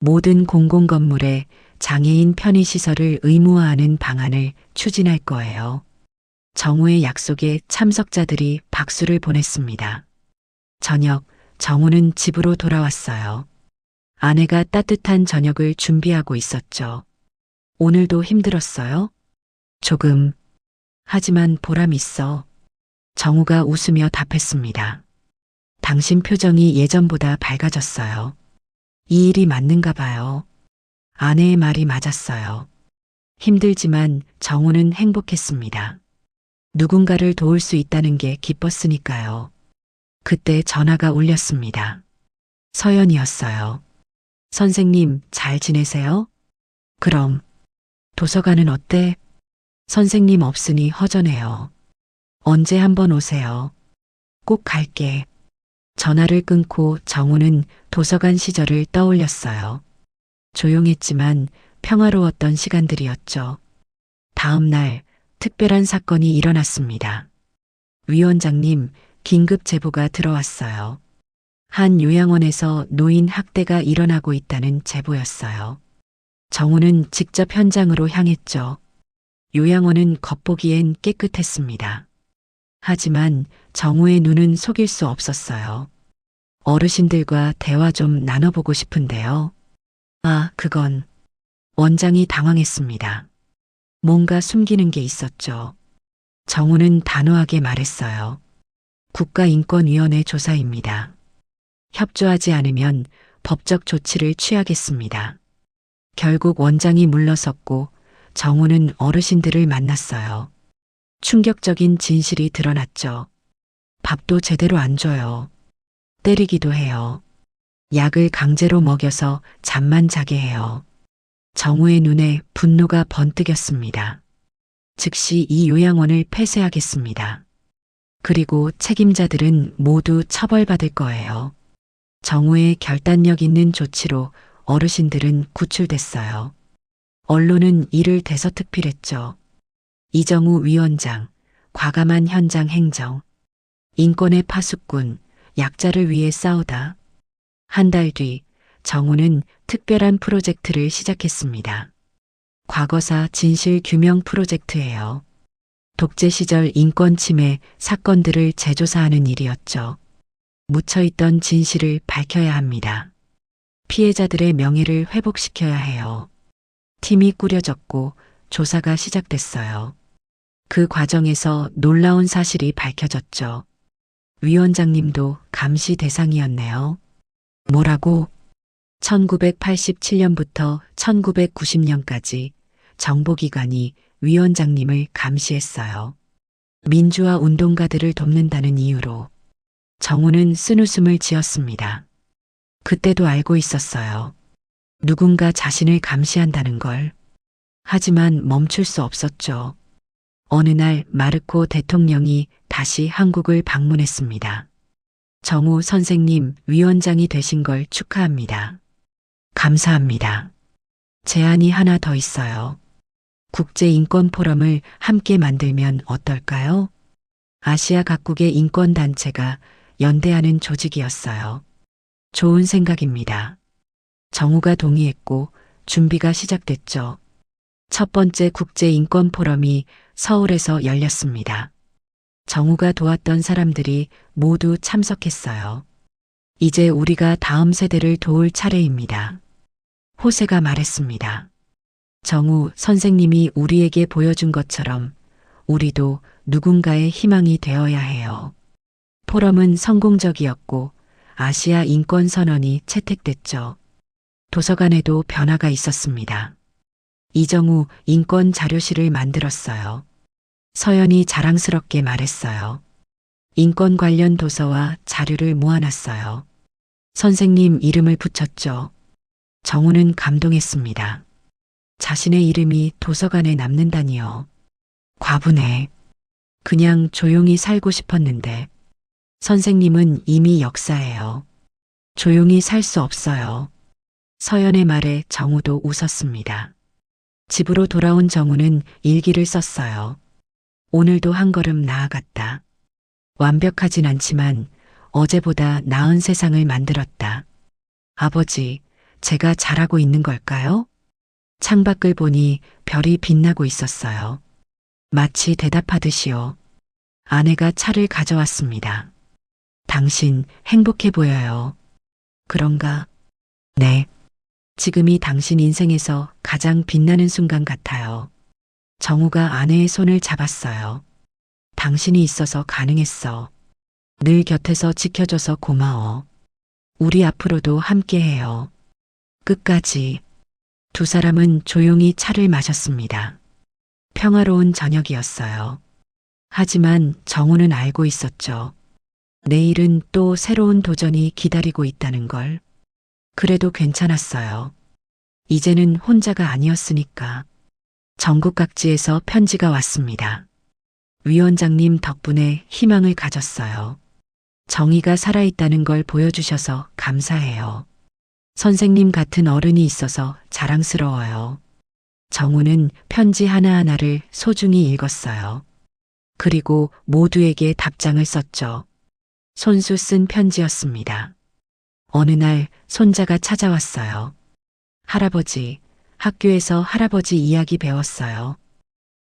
모든 공공건물에 장애인 편의시설을 의무화하는 방안을 추진할 거예요. 정우의 약속에 참석자들이 박수를 보냈습니다. 저녁, 정우는 집으로 돌아왔어요. 아내가 따뜻한 저녁을 준비하고 있었죠. 오늘도 힘들었어요? 조금. 하지만 보람 있어. 정우가 웃으며 답했습니다. 당신 표정이 예전보다 밝아졌어요. 이 일이 맞는가 봐요. 아내의 말이 맞았어요. 힘들지만 정우는 행복했습니다. 누군가를 도울 수 있다는 게 기뻤으니까요. 그때 전화가 울렸습니다. 서연이었어요. 선생님, 잘 지내세요? 그럼. 도서관은 어때? 선생님 없으니 허전해요. 언제 한번 오세요. 꼭 갈게. 전화를 끊고 정우는 도서관 시절을 떠올렸어요. 조용했지만 평화로웠던 시간들이었죠. 다음 날 특별한 사건이 일어났습니다. 위원장님, 긴급 제보가 들어왔어요. 한 요양원에서 노인 학대가 일어나고 있다는 제보였어요. 정우는 직접 현장으로 향했죠. 요양원은 겉보기엔 깨끗했습니다. 하지만 정우의 눈은 속일 수 없었어요. 어르신들과 대화 좀 나눠보고 싶은데요. 아, 그건. 원장이 당황했습니다. 뭔가 숨기는 게 있었죠. 정우는 단호하게 말했어요. 국가인권위원회 조사입니다. 협조하지 않으면 법적 조치를 취하겠습니다. 결국 원장이 물러섰고 정우는 어르신들을 만났어요. 충격적인 진실이 드러났죠. 밥도 제대로 안 줘요. 때리기도 해요. 약을 강제로 먹여서 잠만 자게 해요. 정우의 눈에 분노가 번뜩였습니다. 즉시 이 요양원을 폐쇄하겠습니다. 그리고 책임자들은 모두 처벌받을 거예요. 정우의 결단력 있는 조치로 어르신들은 구출됐어요. 언론은 이를 대서특필했죠. 이정우 위원장, 과감한 현장 행정, 인권의 파수꾼, 약자를 위해 싸우다. 한 달 뒤 정우는 특별한 프로젝트를 시작했습니다. 과거사 진실 규명 프로젝트예요. 독재 시절 인권 침해 사건들을 재조사하는 일이었죠. 묻혀있던 진실을 밝혀야 합니다. 피해자들의 명예를 회복시켜야 해요. 팀이 꾸려졌고 조사가 시작됐어요. 그 과정에서 놀라운 사실이 밝혀졌죠. 위원장님도 감시 대상이었네요. 뭐라고? 1987년부터 1990년까지 정보기관이 위원장님을 감시했어요. 민주화 운동가들을 돕는다는 이유로. 정우는 쓴웃음을 지었습니다. 그때도 알고 있었어요. 누군가 자신을 감시한다는 걸. 하지만 멈출 수 없었죠. 어느 날 마르코 대통령이 다시 한국을 방문했습니다. 정우 선생님 위원장이 되신 걸 축하합니다. 감사합니다. 제안이 하나 더 있어요. 국제인권포럼을 함께 만들면 어떨까요? 아시아 각국의 인권단체가 연대하는 조직이었어요. 좋은 생각입니다. 정우가 동의했고 준비가 시작됐죠. 첫 번째 국제인권포럼이 서울에서 열렸습니다. 정우가 도왔던 사람들이 모두 참석했어요. 이제 우리가 다음 세대를 도울 차례입니다. 호세가 말했습니다. 정우 선생님이 우리에게 보여준 것처럼 우리도 누군가의 희망이 되어야 해요. 포럼은 성공적이었고 아시아 인권 선언이 채택됐죠. 도서관에도 변화가 있었습니다. 이정우 인권 자료실을 만들었어요. 서연이 자랑스럽게 말했어요. 인권 관련 도서와 자료를 모아놨어요. 선생님 이름을 붙였죠. 정우는 감동했습니다. 자신의 이름이 도서관에 남는다니요. 과분해. 그냥 조용히 살고 싶었는데 선생님은 이미 역사예요. 조용히 살 수 없어요. 서연의 말에 정우도 웃었습니다. 집으로 돌아온 정우는 일기를 썼어요. 오늘도 한 걸음 나아갔다. 완벽하진 않지만 어제보다 나은 세상을 만들었다. 아버지, 제가 잘하고 있는 걸까요? 창밖을 보니 별이 빛나고 있었어요. 마치 대답하듯이요. 아내가 차를 가져왔습니다. 당신 행복해 보여요. 그런가? 네. 지금이 당신 인생에서 가장 빛나는 순간 같아요. 정우가 아내의 손을 잡았어요. 당신이 있어서 가능했어. 늘 곁에서 지켜줘서 고마워. 우리 앞으로도 함께해요. 끝까지. 두 사람은 조용히 차를 마셨습니다. 평화로운 저녁이었어요. 하지만 정우는 알고 있었죠. 내일은 또 새로운 도전이 기다리고 있다는 걸. 그래도 괜찮았어요. 이제는 혼자가 아니었으니까. 전국 각지에서 편지가 왔습니다. 위원장님 덕분에 희망을 가졌어요. 정의가 살아있다는 걸 보여주셔서 감사해요. 선생님 같은 어른이 있어서 자랑스러워요. 정우는 편지 하나하나를 소중히 읽었어요. 그리고 모두에게 답장을 썼죠. 손수 쓴 편지였습니다. 어느 날 손자가 찾아왔어요. 할아버지, 학교에서 할아버지 이야기 배웠어요.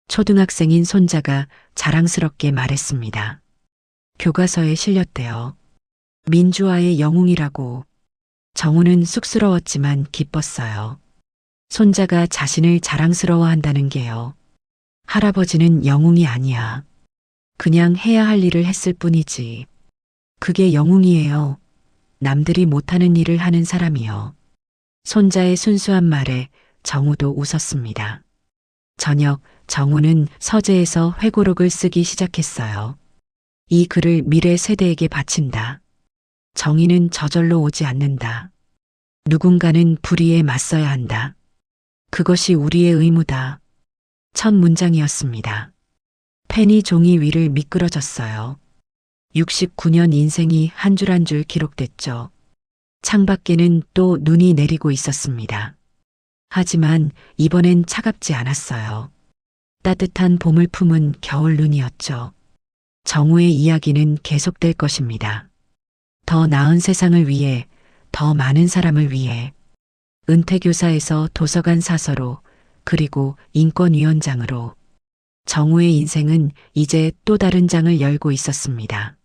초등학생인 손자가 자랑스럽게 말했습니다. 교과서에 실렸대요. 민주화의 영웅이라고. 정우는 쑥스러웠지만 기뻤어요. 손자가 자신을 자랑스러워한다는 게요. 할아버지는 영웅이 아니야. 그냥 해야 할 일을 했을 뿐이지. 그게 영웅이에요. 남들이 못하는 일을 하는 사람이요. 손자의 순수한 말에 정우도 웃었습니다. 저녁 정우는 서재에서 회고록을 쓰기 시작했어요. 이 글을 미래 세대에게 바친다. 정의는 저절로 오지 않는다. 누군가는 불의에 맞서야 한다. 그것이 우리의 의무다. 첫 문장이었습니다. 펜이 종이 위를 미끄러졌어요. 69년 인생이 한 줄 한 줄 기록됐죠. 창밖에는 또 눈이 내리고 있었습니다. 하지만 이번엔 차갑지 않았어요. 따뜻한 봄을 품은 겨울 눈이었죠. 정우의 이야기는 계속될 것입니다. 더 나은 세상을 위해, 더 많은 사람을 위해. 은퇴교사에서 도서관 사서로, 그리고 인권위원장으로. 정우의 인생은 이제 또 다른 장을 열고 있었습니다.